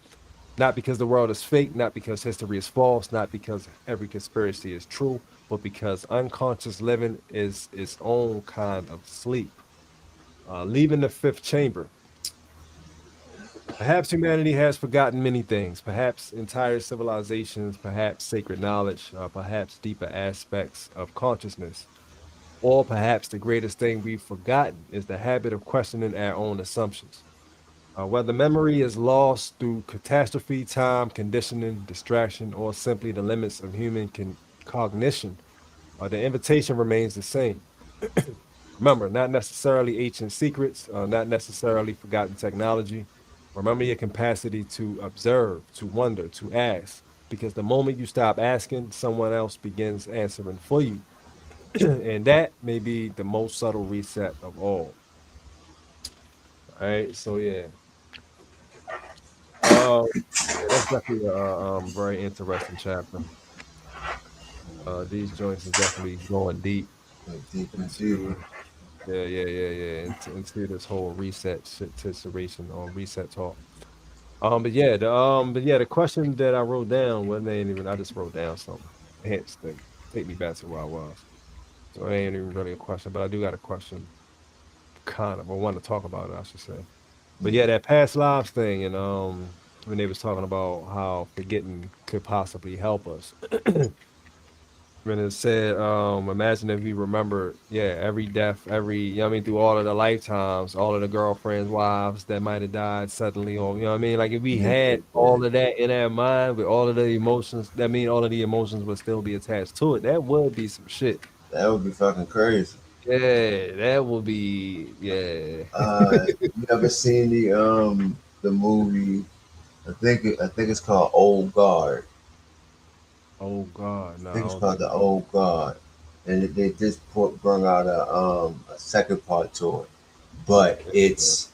Not because the world is fake, not because history is false, not because every conspiracy is true, but because unconscious living is its own kind of sleep. Leaving the fifth chamber. Perhaps humanity has forgotten many things, perhaps entire civilizations, perhaps sacred knowledge, perhaps deeper aspects of consciousness. Or perhaps the greatest thing we've forgotten is the habit of questioning our own assumptions. Whether memory is lost through catastrophe, time, conditioning, distraction, or simply the limits of human cognition, the invitation remains the same. Remember, not necessarily ancient secrets, not necessarily forgotten technology, Remember your capacity to observe, to wonder, to ask. Because the moment you stop asking, someone else begins answering for you. And that may be the most subtle reset of all. All right. So yeah. Uh yeah, that's definitely a very interesting chapter. These joints is definitely going deep Deep and deeper. into into this whole reset situation or reset talk. But yeah, the question that I wrote down wasn't even I just wrote down something. Hence to take me back to where I was. So it ain't even really a question, but I do got a question kind of, I want to talk about it, I should say. But yeah, that past lives thing and when they was talking about how forgetting could possibly help us. When it said, imagine if we remember, yeah, every death, you know what I mean, through all of the lifetimes, all of the girlfriends, wives that might have died suddenly, or, you know what I mean? Like, if we Yeah, yeah, had yeah. all of that in our mind with all of the emotions, that mean all of the emotions would still be attached to it. That would be some shit. That would be fucking crazy. Yeah, that would be, yeah. You ever seen the movie? I think it's called Old Guard. Oh, God, I no, I think it's don't called think the so. Old Guard, and they just brought out a second part to it. But Yeah. it's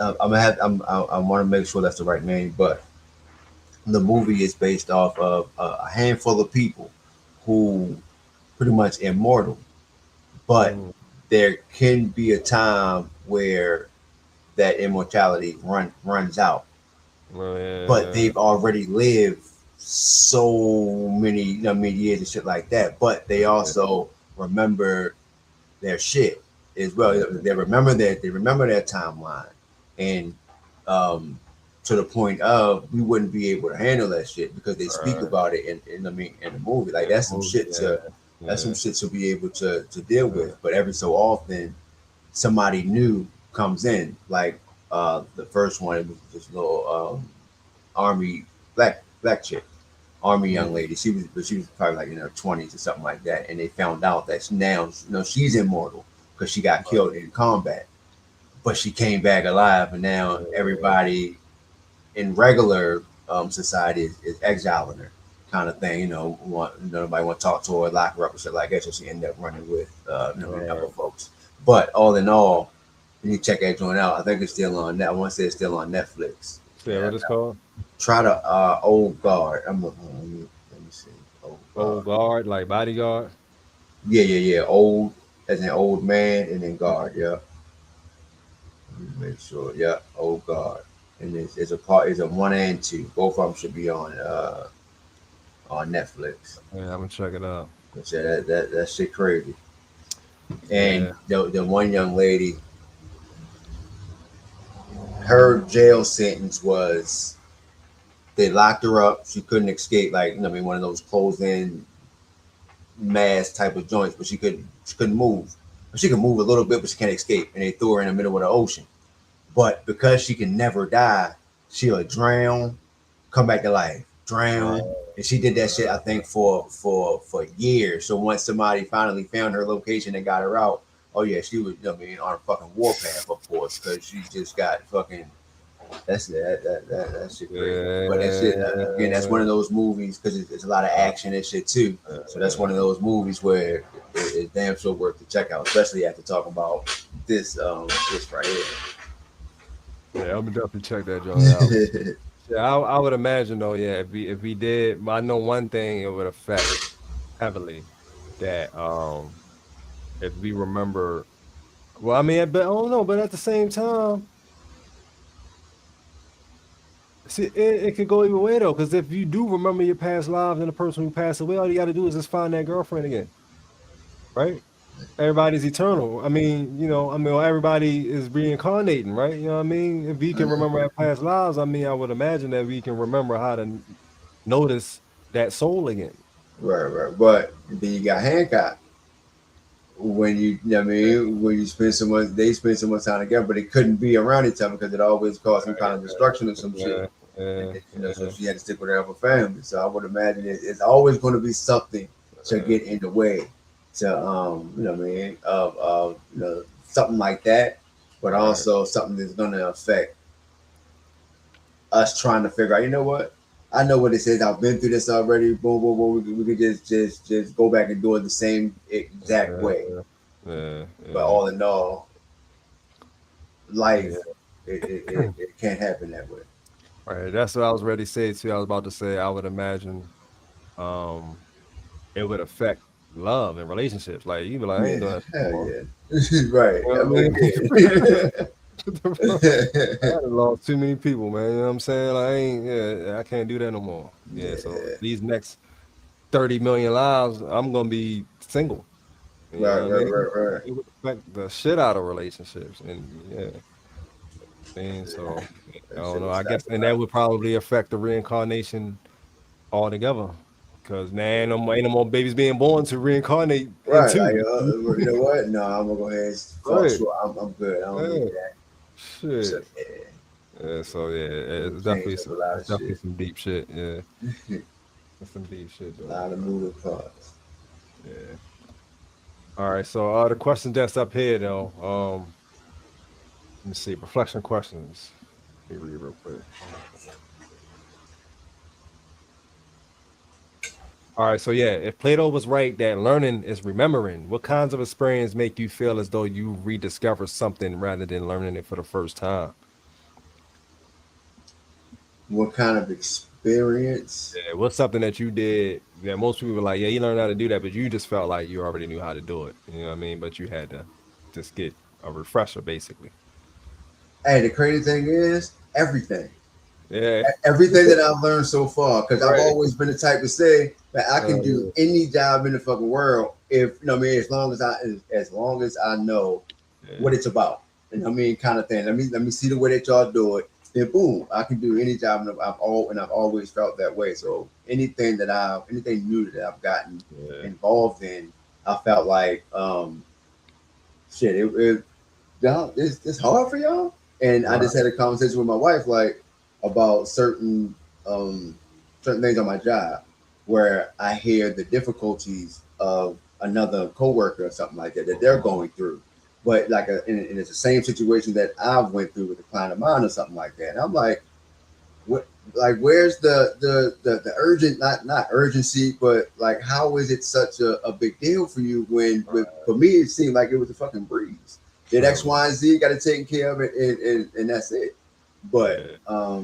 I want to make sure that's the right name. But the movie is based off of a handful of people who pretty much immortal, but Mm, there can be a time where that immortality runs out, well, but yeah, they've already lived so many, you know, many years and shit like that. But they yeah, also remember their shit as well. yeah, They remember their timeline, and um, to the point of we wouldn't be able to handle that shit because they speak right. about it in the movie. Like In the that's some movie, shit yeah, that's some yeah, shit to be able to deal yeah. with. But every so often somebody new comes in. Like the first one, it was this little army black chick, army young Mm, lady. She was probably like in her 20s or something like that. And they found out that now, she's immortal because she got right. killed in combat, but she came back alive. And now Yeah, everybody in regular society is exiling her, kind of thing. Nobody want to talk to her, lock her up and shit like that. So she ended up running with a couple right. of folks. But all in all, you need to check that joint out. I think it's still on net. I want to say it's still on Netflix. So yeah, And what it's called? try to Old Guard. Let me see. Old Old Guard. guard, like bodyguard. Yeah, yeah, yeah. Old as an old man, and then guard. Yeah. Let me make sure. Yeah, Old Guard. And it's a part. It's a one and two. Both of them should be on Netflix. Yeah, I'm gonna check it out. Which that shit crazy. And Yeah. the one young lady, her jail sentence was they locked her up. She couldn't escape. Like, I mean, one of those closed in mass type of joints, but she couldn't move. But she can move a little bit, but she can't escape. And they threw her in the middle of the ocean. But because she can never die, she'll drown, come back to life, Right. drown. And she did that shit, I think, for years. So once somebody finally found her location and got her out, oh yeah, she was, on a fucking warpath, of course, because she just got fucking. That shit crazy. But that shit again, that's one of Yeah. those movies because it's a lot of action and shit too. So that's one of those movies where it's damn sure worth to check out, especially after talking about this right Yeah, I'm gonna definitely check that joint out. here. Yeah, I would imagine though, yeah, if we did, I know one thing it would affect heavily that if we remember well, I mean, but I don't know, but at the same time, see, it could go either way though, because if you do remember your past lives and the person who passed away, all you got to do is just find that girlfriend again, right? Everybody's eternal. I mean, everybody is reincarnating, right? You know what I mean? If we can remember our past lives, I mean, I would imagine that we can remember how to notice that soul again. Right, right. But then you got Hancock when you know what I Yeah, mean, when you they spend so much time together, but they couldn't be around each other because it always caused some kind of destruction or some shit. yeah, And yeah, so yeah, she had to stick with her other family. So I would imagine it's always going to be something to yeah, get in the way to what I mean, of something like that, but right. also something that's going to affect us trying to figure out, you know what? I know what it says. I've been through this already. Boom, boom, boom. We could just go back and do it the same exact way. Yeah, But all in all, yeah. life it can't happen that way. All right, that's what I was ready to say too. I was about to say I would imagine um it would affect love and relationships. Like you be like, I ain't doing Yeah, that hell anymore. yeah. Right. You know I what I mean, mean? yeah. I done lost too many people, man. You know what I'm saying? Like, I can't do that no more. Yeah, so Yeah. these next 30 million lives, I'm gonna be single. You Right, know what I right, mean? right, right. It would affect the shit out of relationships, and yeah, and so I That don't shit know. was I guess, stacking and that up. would probably affect the reincarnation altogether, because now ain't no more babies being born to reincarnate Right. Like, into. you know what? No, I'm gonna go ahead and fall Right. short. I'm good. I don't need Yeah. that. So Shit. yeah, Yeah. So yeah, it's change up a lot of definitely shit. some deep shit. Yeah, that's some deep shit A though. lot of moving parts. Yeah. All right. So the question that's up here though. Let me see. Reflection questions. Let me read real quick. All right. So yeah, if Plato was right that learning is remembering, what kinds of experience make you feel as though you rediscover something rather than learning it for the first time? What kind of experience? Yeah. What's something that you did that most people were like, yeah, you learned how to do that, but you just felt like you already knew how to do it. You know what I mean? But you had to just get a refresher, basically. Hey, the crazy thing is everything. Yeah. Everything that I've learned so far, because I've Right. always been the type to say that I can do Uh, any job in the fucking world if you know what I mean, as long as I know yeah. what it's about. And I mean, kind of thing. Let me see the way that y'all do it. Then boom, I can do any job, and I've always felt that way. So anything new that I've gotten Yeah. involved in, I felt like shit. Y'all, it's hard for y'all. And I Right. just had a conversation with my wife like about um certain things on my job where I hear the difficulties of another coworker or something like that they're going through. But like and it's the same situation that I've went through with a client of mine or something like that. And I'm like, what like where's the urgent not urgency, but like how is it such a big deal for you when for me it seemed like it was a fucking breeze. Did X, Um, Y, and Z got to take care of it and that's it. But yeah.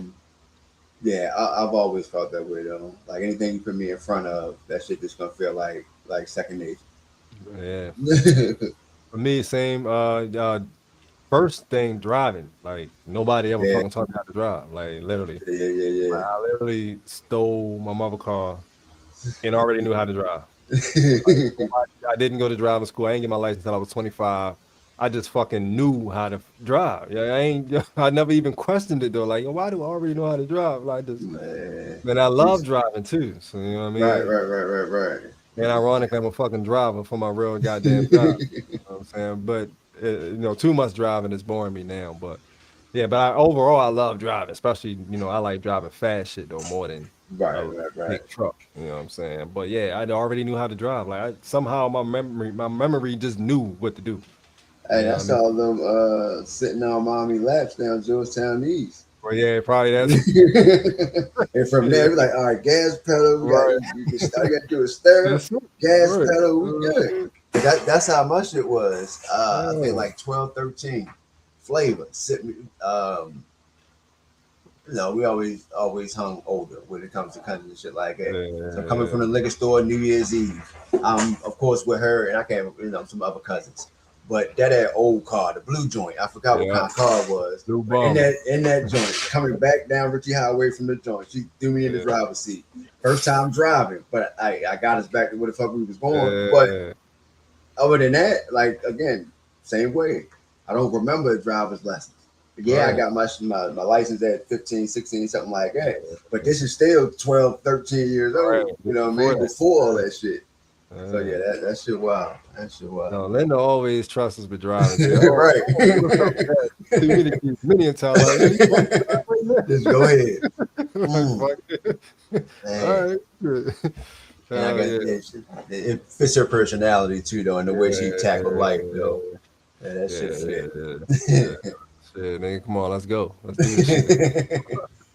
yeah, I've always felt that way though. Like anything you put me in front of, that shit just gonna feel like second Yeah. nature. For me, same. First thing, driving. Like nobody ever Yeah, fucking taught me how to drive. Like literally, yeah, yeah, I literally stole my mother car and already knew how to drive. Like, yeah. I didn't go to driving school. I didn't get my license until I was 25. I just fucking knew how to drive. Yeah, I ain't. I never even questioned it though. Like, yo, why do I already know how to drive? Like, just Man, man, I love it's- driving too. So you know what I right, mean. right, right, right, right. And ironically, I'm a fucking driver for my real goddamn job. You know what I'm saying? But too much driving is boring me now. But yeah, but overall I love driving, especially I like driving fast shit though more than Right, a right, right. big truck. You know what I'm saying? But yeah, I already knew how to drive. Like somehow my memory just knew what to do. You Hey, know I what I mean? saw them sitting on mommy laps down Georgetown East. Well, yeah, probably that's And from yeah, there, we're like, all right, gas pedal. We got right. you can start. You got to do a stir, That's it. gas Right. pedal. We good. That's how much it was. I think Yeah. like 12, 13 flavor. Sitting, we always hung older when it comes to country and shit like that. So coming Yeah. from the liquor store New Year's Eve, of course with her and I can't some other cousins. But that old car, the blue joint, I forgot what Yeah. kind of car it was. Blue But in bomber. that joint, coming back down Ritchie Highway from the joint, she threw me in the Yeah. driver's seat. First time driving, but I got us back to where the fuck we was going. But Yeah. other than that, like again, same way. I don't remember a driver's lessons. But yeah, I Right. got my license at 15, 16, something like that. But Yeah. this is still 12, 13 years Right. old. You know what I Before mean? that. Before all that shit. So Yeah. yeah, that shit wild. That shit wild. No, Linda always trusts us with driving. Say, oh, Right. oh, what's up with that? Communicate many a time. Like, man, you want to drive Just go ahead. right now? Like, Mm, fuck it. man. All right. Good. And I Yeah. guess it fits her personality too, though, and the way she tackled life, though. Yeah, that Yeah. shit fit. Yeah. Yeah. Shit, nigga, come on, let's go. Let's do this shit.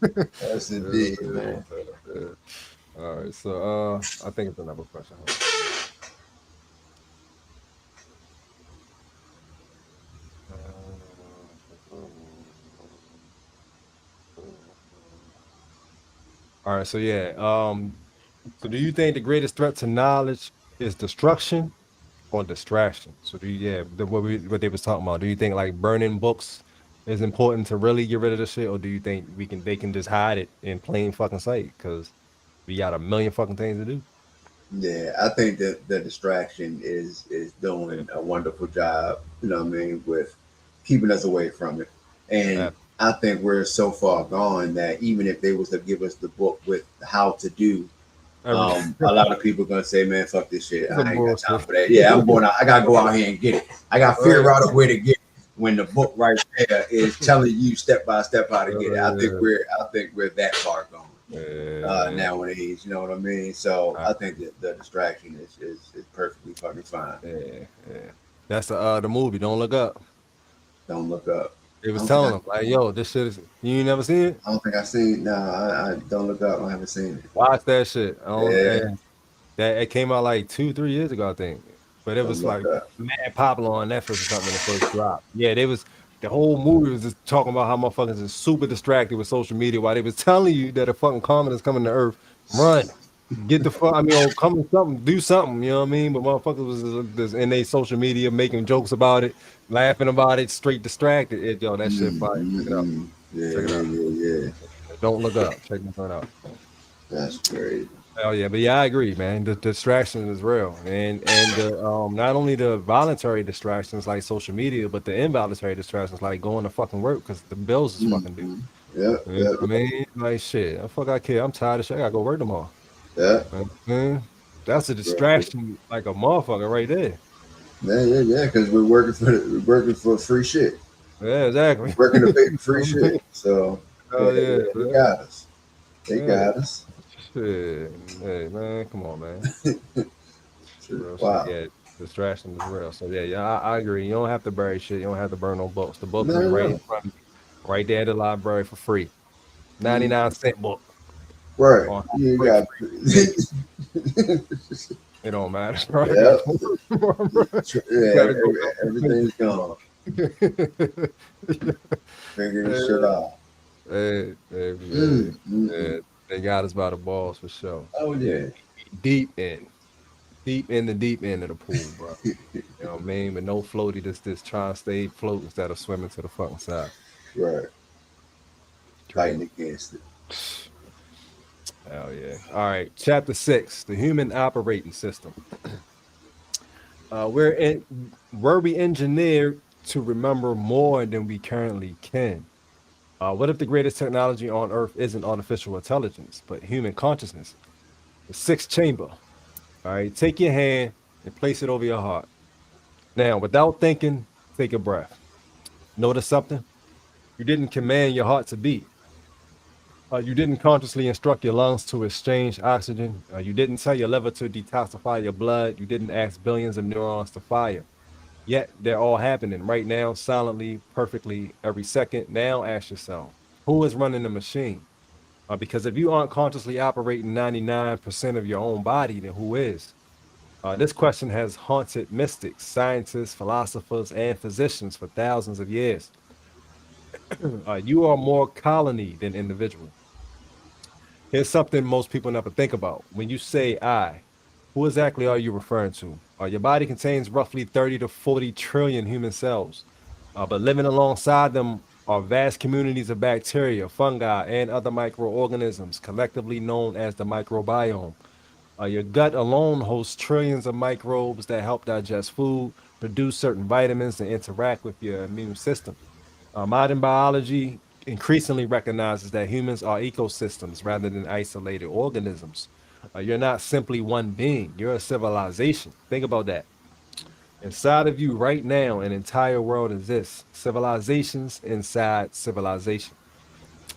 That's Yeah, indeed, man. yeah. All right, so I think it's another question. Hold on. All right, so yeah. So do you think the greatest threat to knowledge is destruction or distraction? So do you, yeah, what they was talking about? Do you think like burning books is important to really get rid of the shit, or do you think they can just hide it in plain fucking sight because we got a million fucking things to do? Yeah, I think that the distraction is Yeah, doing a wonderful job, you know what I mean, with keeping us away from it. And ab- I think we're so far gone that even if they was to give us the book with how to do, every a lot of people gonna say, "Man, fuck this shit. some I ain't got time bullshit. for that." Yeah, I'm going out. I gotta go out here and get it. I gotta figure Right. out a way to get it. When the book right there is telling you step by step how to get it. Yeah, I think we're that far gone yeah, man. nowadays. You know what I mean? So I, I think that the distraction is perfectly fucking fine. yeah, yeah. That's the movie. Don't look up. Don't look up. It I was don't think telling them like, yo, this shit is. You ain't never seen it? I don't think I seen. No, I don't look up. I haven't seen it. Watch that shit. I don't. Yeah, That it came out like 2, 3 years ago, I think. But it don't was look like up. mad popular on Netflix or something when it first dropped. Yeah, they was the whole movie was just talking about how motherfuckers is super distracted with social media while they was telling you that a fucking comet is coming to Earth. Run. Get the fuck, I mean, oh, come with something, do something, you know what I mean? But motherfuckers was just in their social media making jokes about it, laughing about it, straight distracted. Yo, that shit fire. Check it out. Yeah, Check it yeah, out. yeah, yeah. Don't look up. Check this one out. That's crazy. Oh yeah, but yeah, I agree, man. The distraction is real, and the not only the voluntary distractions like social media, but the involuntary distractions like going to fucking work because the bills is fucking due. Mm-hmm. Yep, You know yep, what I mean? Like shit, I fuck I care. I'm tired of shit. I gotta go work tomorrow. yep. Man, that's a distraction like a motherfucker right there. Yeah, yeah, yeah. Because we're working for free shit. Yeah, exactly. Working to pay for free shit. So yeah, Oh yeah, they man. got us. They Yeah. got us. Shit. Hey man, come on, man. Real shit. Wow. Yeah, distraction is real. So yeah, yeah, I agree. You don't have to bury shit. You don't have to burn no books. The book No, is no, right in no. front of you, right there at the library for free. Mm, 99-cent book right. on You brick got. free pages. It don't matter. Bro. I Yep. got to work tomorrow, bro. You Yeah. gotta go Everything's gone. back. Figure this shit Yeah, out. yeah, Mm. yeah. They got us by the balls for sure. Oh yeah. Deep in, the deep end of the pool, bro. You know what I mean? But no floaty, just trying to stay float instead of swimming to the fucking side. Right. Fighting Crazy. against it. Hell yeah. All right. Chapter 6, the human operating system. Were we engineered to remember more than we currently can? What if the greatest technology on Earth isn't artificial intelligence, but human consciousness? The sixth chamber. All right. Take your hand and place it over your heart. Now, without thinking, take a breath. Notice something? You didn't command your heart to beat. You didn't consciously instruct your lungs to exchange oxygen. You didn't tell your liver to detoxify your blood. You didn't ask billions of neurons to fire. Yet they're all happening right now, silently, perfectly, every second. Now ask yourself, who is running the machine? Because if you aren't consciously operating 99% of your own body, then who is? This question has haunted mystics, scientists, philosophers, and physicians for thousands of years. You are more colony than individual. Here's something most people never think about. When you say I, who exactly are you referring to? Your body contains roughly 30 to 40 trillion human cells, but living alongside them are vast communities of bacteria, fungi, and other microorganisms, collectively known as the microbiome. Your gut alone hosts trillions of microbes that help digest food, produce certain vitamins, and interact with your immune system. Modern biology increasingly recognizes that humans are ecosystems rather than isolated organisms. You're not simply one being, you're a civilization. Think about that. Inside of you right now, an entire world exists. Civilizations inside civilization.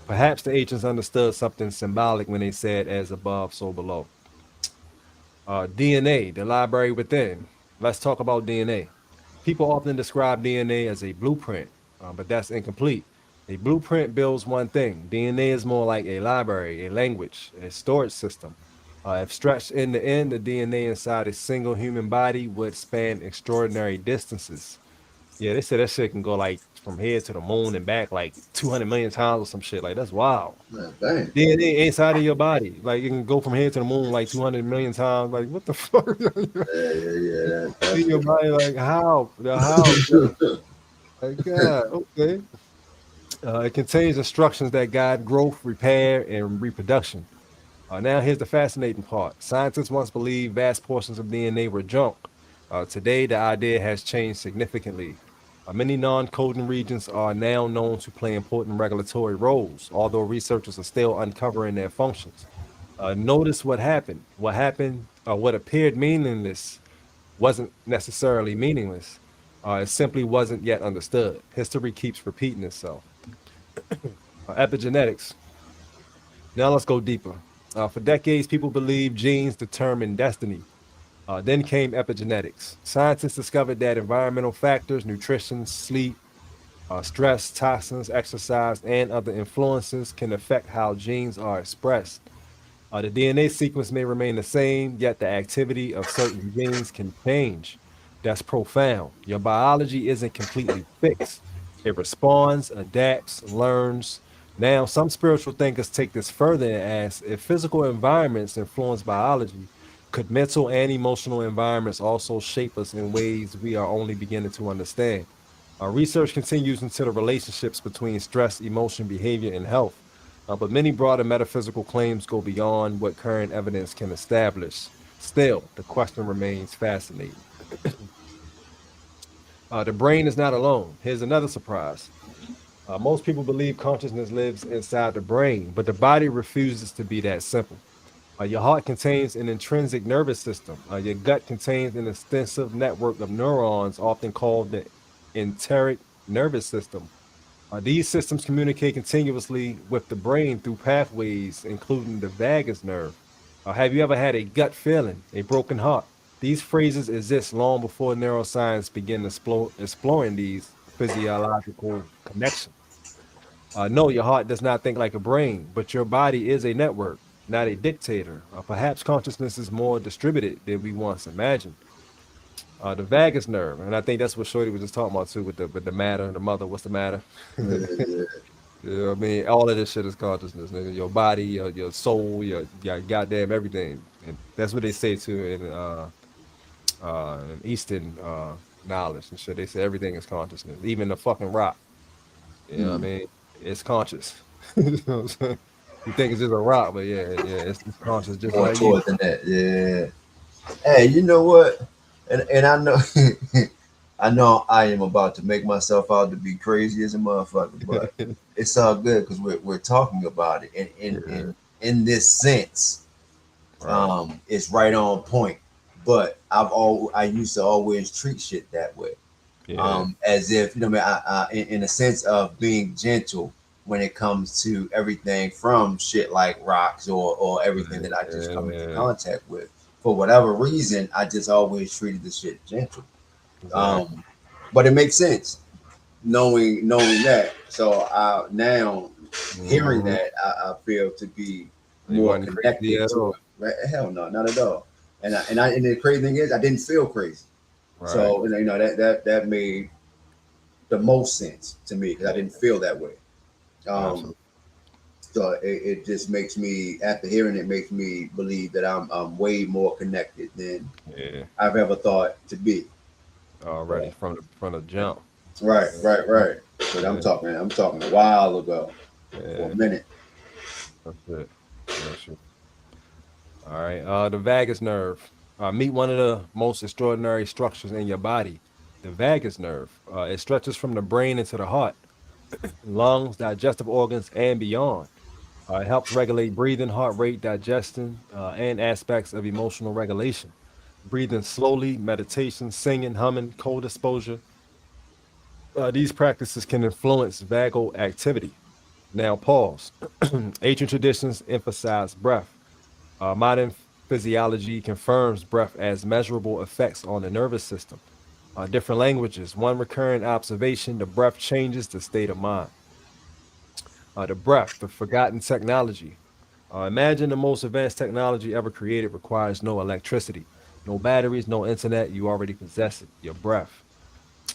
Perhaps the ancients understood something symbolic when they said, as above, so below. DNA, the library within. Let's talk about DNA. People often describe DNA as a blueprint, but that's incomplete. A blueprint builds one thing. DNA is more like a library, a language, a storage system. If stretched end to end, the DNA inside a single human body would span extraordinary distances. Yeah, they said that shit can go like from here to the moon and back like 200 million times or some shit. Like, that's wild. Man, dang. DNA inside of your body. Like, it can go from here to the moon like 200 million times. Like, what the fuck? Yeah. In your That's body, like, how? How? Like, God, okay. It contains instructions that guide growth, repair, and reproduction. Now, here's the fascinating part. Scientists once believed vast portions of DNA were junk. Today, the idea has changed significantly. Many non coding regions are now known to play important regulatory roles, although researchers are still uncovering their functions. Notice what happened. What appeared meaningless wasn't necessarily meaningless. It simply wasn't yet understood. History keeps repeating itself. Epigenetics. Now let's go deeper. For decades, people believed genes determine destiny. Then came epigenetics. Scientists discovered that environmental factors, nutrition, sleep, stress, toxins, exercise, and other influences can affect how genes are expressed. The DNA sequence may remain the same, yet the activity of certain genes can change. That's profound. Your biology isn't completely fixed. It responds, adapts, learns. Now, some spiritual thinkers take this further and ask if physical environments influence biology, could mental and emotional environments also shape us in ways we are only beginning to understand? Research continues into the relationships between stress, emotion, behavior, and health. But many broader metaphysical claims go beyond what current evidence can establish. Still, the question remains fascinating. The brain is not alone. Here's another surprise. Most people believe consciousness lives inside the brain, but the body refuses to be that simple. Your heart contains an intrinsic nervous system. Your gut contains an extensive network of neurons, often called the enteric nervous system. These systems communicate continuously with the brain through pathways, including the vagus nerve. Have you ever had a gut feeling, a broken heart? These phrases exist long before neuroscience began exploring these physiological connections. No, your heart does not think like a brain, but your body is a network, not a dictator. Perhaps consciousness is more distributed than we once imagined. The vagus nerve, and I think that's what Shorty was just talking about too, with the matter, the mother. What's the matter? yeah. You know what I mean? All of this shit is consciousness, nigga. Your body, your soul, your goddamn everything. And that's what they say too in Eastern knowledge and shit. They say everything is consciousness. Even the fucking rock. You know what I Mm. mean? It's conscious. You know what I'm saying? You think it's just a rock, but yeah, it's conscious just More like you. towards than that. Yeah. Hey, you know what? And I know I know I am about to make myself out to be crazy as a motherfucker, but it's all good because we're talking about it. And Yeah, in this sense, right. it's right on point. But I used to always treat shit that way. Yeah, As if, you know, what I mean, in a sense of being gentle when it comes to everything from shit like rocks or everything that I just come into yeah, contact with. For whatever reason, I just always treated the shit gentle. exactly. Um, but it makes sense knowing that. So now hearing Hmm. that, I feel to be You more wasn't crazy connected at to all. it. Right? Hell no, not at all. And the crazy thing is, I didn't feel crazy. Right. So, you know, that made the most sense to me because I Yeah, didn't feel that way. Um, absolutely. so it just makes me, after hearing it, makes me believe that I'm way more connected than Yeah, I've ever thought to be. already So, from the jump. right, Yeah, right. But yeah, I'm talking a while ago, for a yeah, minute. that's it. That's it. All right. The vagus nerve. Meet one of the most extraordinary structures in your body, the vagus nerve. It stretches from the brain into the heart, lungs, digestive organs, and beyond. It helps regulate breathing, heart rate, digestion, and aspects of emotional regulation. Breathing slowly, meditation, singing, humming, cold exposure. These practices can influence vagal activity. Now, pause. Ancient traditions emphasize breath. Modern physiology confirms breath as measurable effects on the nervous system. Different languages, one recurrent observation, the breath changes the state of mind. The breath, the forgotten technology. Imagine the most advanced technology ever created requires no electricity, no batteries, no internet. You already possess it, your breath.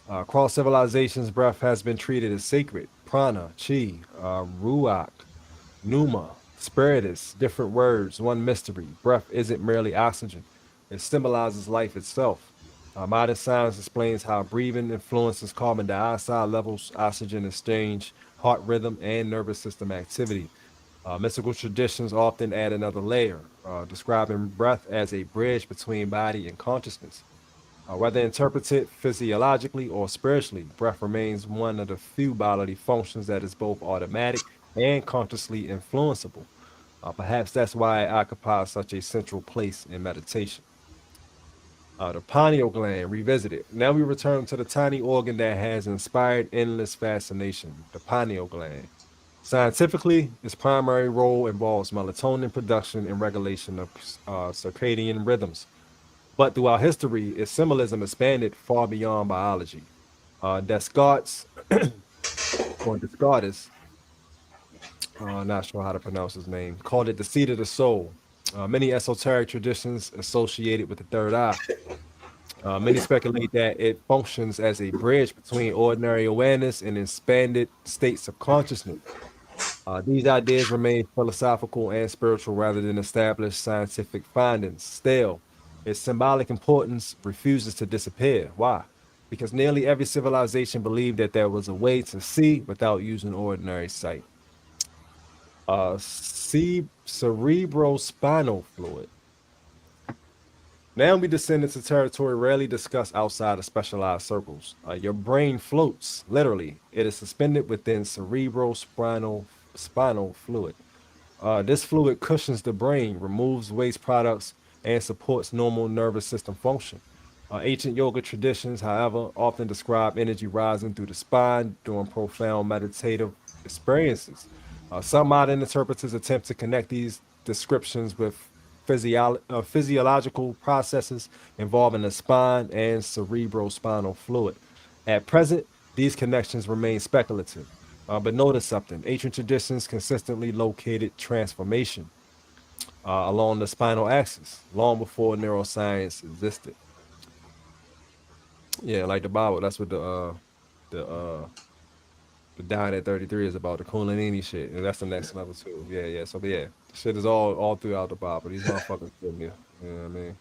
Across civilizations, breath has been treated as sacred. Prana, chi, ruach, pneuma, spiritus, different words, one mystery. Breath isn't merely oxygen, it symbolizes life itself. Modern science explains how breathing influences carbon dioxide levels, oxygen exchange, heart rhythm, and nervous system activity. Mystical traditions often add another layer, describing breath as a bridge between body and consciousness. Whether interpreted physiologically or spiritually, breath remains one of the few bodily functions that is both automatic and consciously influenceable. Perhaps that's why it occupies such a central place in meditation. The pineal gland revisited. Now we return to the tiny organ that has inspired endless fascination, the pineal gland. Scientifically, its primary role involves melatonin production and regulation of circadian rhythms. But throughout history, its symbolism expanded far beyond biology. Descartes, or Descartes, not sure how to pronounce his name, called it the seat of the soul. Many esoteric traditions associate it with the third eye. Many speculate that it functions as a bridge between ordinary awareness and expanded states of consciousness. These ideas remain philosophical and spiritual rather than established scientific findings. Still, its symbolic importance refuses to disappear. Why? Because nearly every civilization believed that there was a way to see without using ordinary sight. Cerebrospinal fluid. Now we descend into territory rarely discussed outside of specialized circles. Your brain floats, literally. It is suspended within cerebrospinal fluid. This fluid cushions the brain, removes waste products, and supports normal nervous system function. Ancient yoga traditions, however, often describe energy rising through the spine during profound meditative experiences. Some modern interpreters attempt to connect these descriptions with physiological processes involving the spine and cerebrospinal fluid. At present, these connections remain speculative. But notice something. Ancient traditions consistently located transformation along the spinal axis long before neuroscience existed. Yeah, like the Bible. That's what the the dying at 33 is about, the Kundalini shit. And that's the next level too. Yeah, yeah. So but yeah, shit is all throughout the Bible. These motherfuckers kill me. You know what I mean?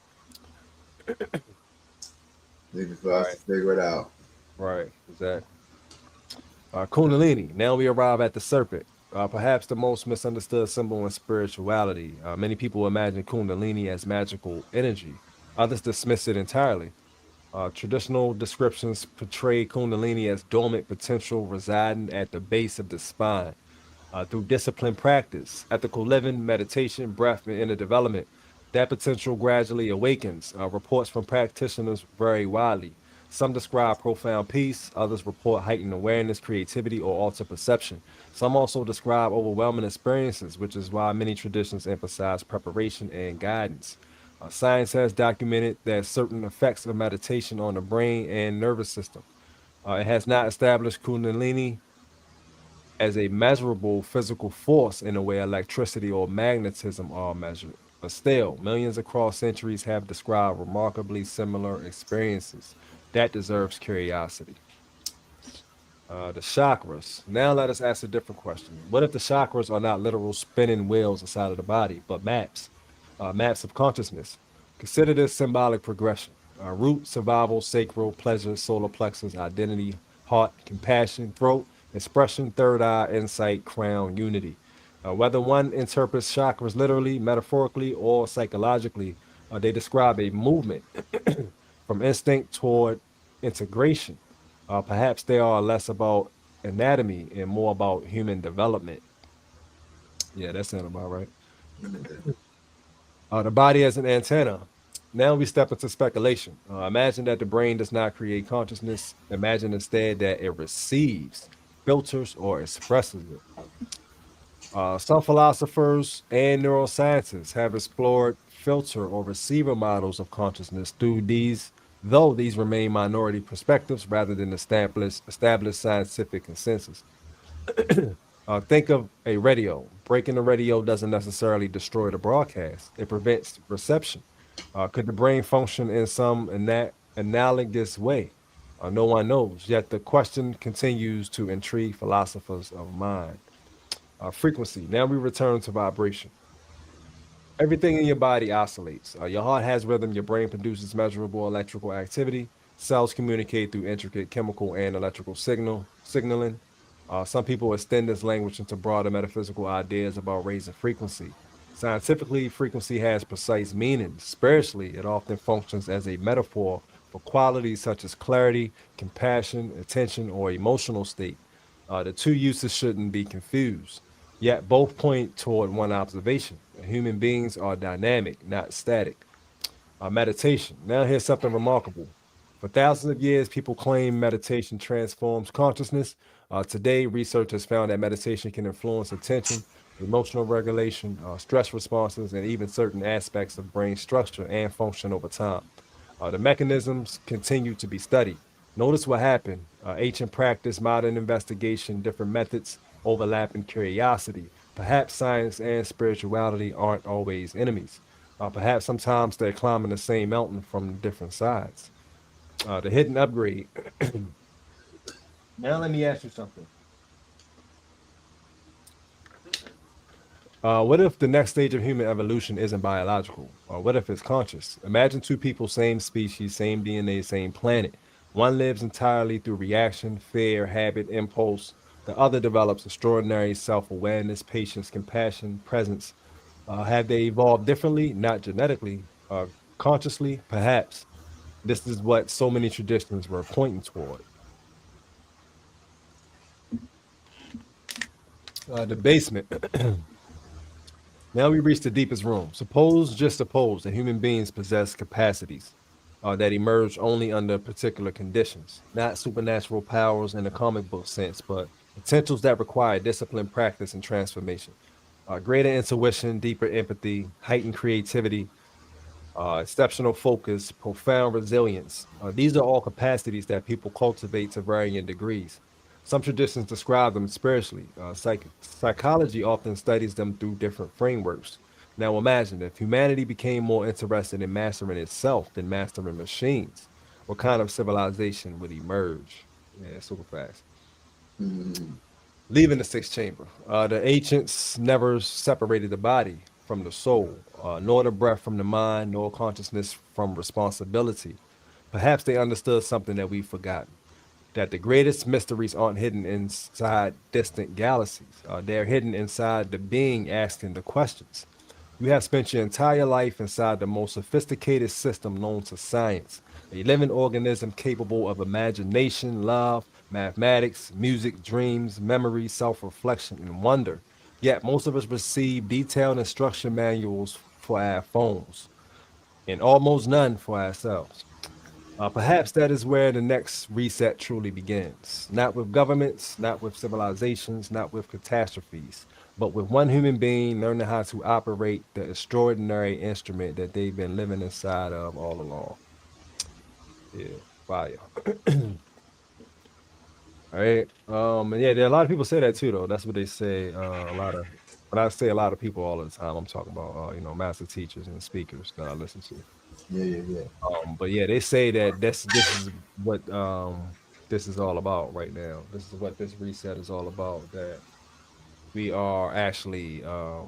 Niggas for All us right, to figure it out. right. Exactly. Kundalini. Now we arrive at the serpent. Perhaps the most misunderstood symbol in spirituality. Many people imagine Kundalini as magical energy. Others dismiss it entirely. Traditional descriptions portray Kundalini as dormant potential residing at the base of the spine. Through disciplined practice, ethical living, meditation, breath, and inner development, that potential gradually awakens. Reports from practitioners vary widely. Some describe profound peace, others report heightened awareness, creativity, or altered perception. Some also describe overwhelming experiences, which is why many traditions emphasize preparation and guidance. Science has documented that certain effects of meditation on the brain and nervous system. It has not established Kundalini as a measurable physical force in the way electricity or magnetism are measured. But still, millions across centuries have described remarkably similar experiences. That deserves curiosity. The chakras. Now let us ask a different question. What if the chakras are not literal spinning wheels inside of the body, but maps, maps of consciousness? Consider this symbolic progression. Root, survival, sacral, pleasure, solar plexus, identity, heart, compassion, throat, expression, third eye, insight, crown, unity. Whether one interprets chakras literally, metaphorically, or psychologically, they describe a movement from instinct toward integration. Perhaps they are less about anatomy and more about human development. Yeah, that sounds about right. The body as an antenna. Now we step into speculation. Imagine that the brain does not create consciousness. Imagine instead that it receives, filters, or expresses it. Some philosophers and neuroscientists have explored filter or receiver models of consciousness through these, though these remain minority perspectives rather than established scientific consensus. Think of a radio. Breaking the radio doesn't necessarily destroy the broadcast; it prevents reception. Could the brain function in some analogous way? No one knows. Yet the question continues to intrigue philosophers of mind. Frequency. Now we return to vibration. Everything in your body oscillates. Your heart has rhythm. Your brain produces measurable electrical activity. Cells communicate through intricate chemical and electrical signaling. Some people extend this language into broader metaphysical ideas about raising frequency. Scientifically, frequency has precise meaning. Spiritually, it often functions as a metaphor for qualities such as clarity, compassion, attention, or emotional state. The two uses shouldn't be confused. Yet both point toward one observation. Human beings are dynamic, not static. Meditation. Now, here's something remarkable. For thousands of years, people claim meditation transforms consciousness. Today, research has found that meditation can influence attention, emotional regulation, stress responses, and even certain aspects of brain structure and function over time. The mechanisms continue to be studied. Notice what happened. Ancient practice, modern investigation, different methods, overlapping curiosity. Perhaps science and spirituality aren't always enemies. Perhaps sometimes they're climbing the same mountain from different sides. The hidden upgrade. Now let me ask you something. What if the next stage of human evolution isn't biological? Or what if it's conscious? Imagine two people, same species, same DNA, same planet. One lives entirely through reaction, fear, habit, impulse. The other develops extraordinary self awareness, patience, compassion, presence. Have they evolved differently? Not genetically, consciously, perhaps. This is what so many traditions were pointing toward. The basement. Now we reach the deepest room. Just suppose that human beings possess capacities that emerge only under particular conditions, not supernatural powers in the comic book sense, but potentials that require discipline, practice, and transformation. Greater intuition, deeper empathy, heightened creativity, exceptional focus, profound resilience. These are all capacities that people cultivate to varying degrees. Some traditions describe them spiritually. Psychology often studies them through different frameworks. Now imagine if humanity became more interested in mastering itself than mastering machines, what kind of civilization would emerge? Yeah, super fast. Mm-hmm. Leaving the sixth chamber. The ancients never separated the body from the soul, nor the breath from the mind, nor consciousness from responsibility. Perhaps they understood something that we've forgotten, that the greatest mysteries aren't hidden inside distant galaxies. They're hidden inside the being asking the questions. You have spent your entire life inside the most sophisticated system known to science, a living organism capable of imagination, love, mathematics, music, dreams, memory, self reflection, and wonder. Yet, most of us receive detailed instruction manuals for our phones and almost none for ourselves. Perhaps that is where the next reset truly begins. Not with governments, not with civilizations, not with catastrophes, but with one human being learning how to operate the extraordinary instrument that they've been living inside of all along. Yeah, fire. All right. And yeah, there are a lot of people say that too, though. That's what they say. A lot of when I say a lot of people all the time, I'm talking about master teachers and speakers that I listen to. Yeah, yeah, yeah. But yeah, they say that this is what this is all about right now. This is what this reset is all about. That we are actually I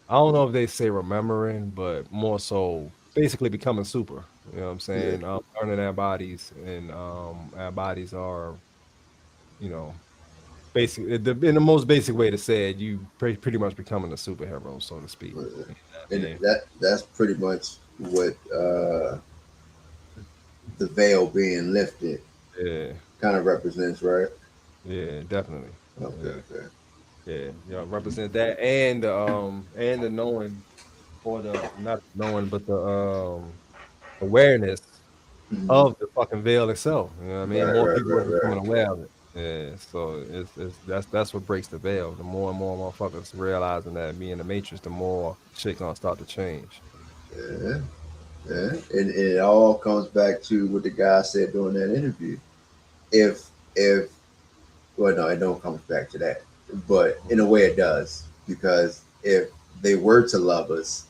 don't know if they say remembering, but more so basically becoming super. You know what I'm Yeah. saying? Learning our bodies and our bodies are, you know, basically in the most basic way to say it, you pretty much becoming a superhero, so to speak. Right. You know what I And mean? that's pretty much what the veil being lifted Yeah, kind of represents, right? yeah, definitely. Okay, Yeah. okay. Yeah, represent that and the knowing or the not knowing but the awareness Mhm. of the fucking veil itself. You know what I mean? Right, More right, people are right, right. becoming aware of it. Yeah, so it's that's what breaks the veil. The more and more motherfuckers realizing that me in the matrix, the more shit gonna start to change. Yeah, yeah. And it all comes back to what the guy said during that interview. If well, no, it don't comes back to that. but in a way it does, because if they were to love us,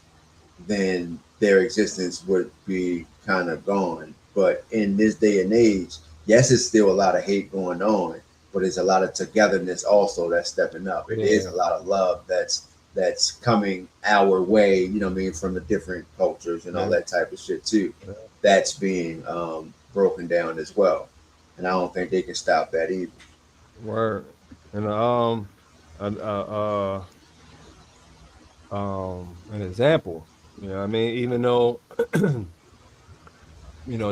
then their existence would be kind of gone. But in this day and age, yes, it's still a lot of hate going on, but it's a lot of togetherness also that's stepping up. It is Yeah, a lot of love that's coming our way, you know what I mean, from the different cultures and all yeah, that type of shit too. yeah. That's being broken down as well. And I don't think they can stop that either. Word. And uh, an example. You know what I mean? Even though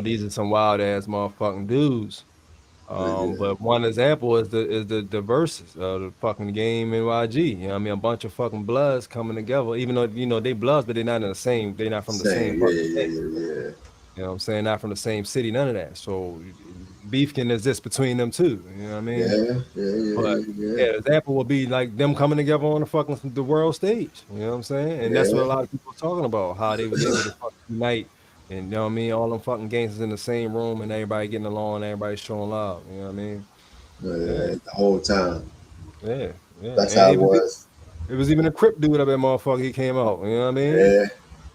these are some wild ass motherfucking dudes. Yeah, But one example is the verses of the fucking game in YG. You know what I mean? A bunch of fucking bloods coming together, even though they bloods, but they're not from the same same. Yeah, fucking yeah, thing. yeah, yeah, yeah. You know what I'm saying? Not from the same city, none of that. So beef can exist between them too. You know what I mean? Yeah, yeah, yeah, But yeah, yeah, the example would be like them coming together on the world stage. You know what I'm saying? And that's what a yeah. lot of people are talking about, how they was able to fucking unite and you know what I mean, all them fucking gangsters in the same room and everybody getting along, everybody showing love. You know what I mean? Yeah, The whole time. yeah, yeah. That's And how it was. it was even a Crip dude up there, motherfucker. He came out. You know what I mean? Yeah,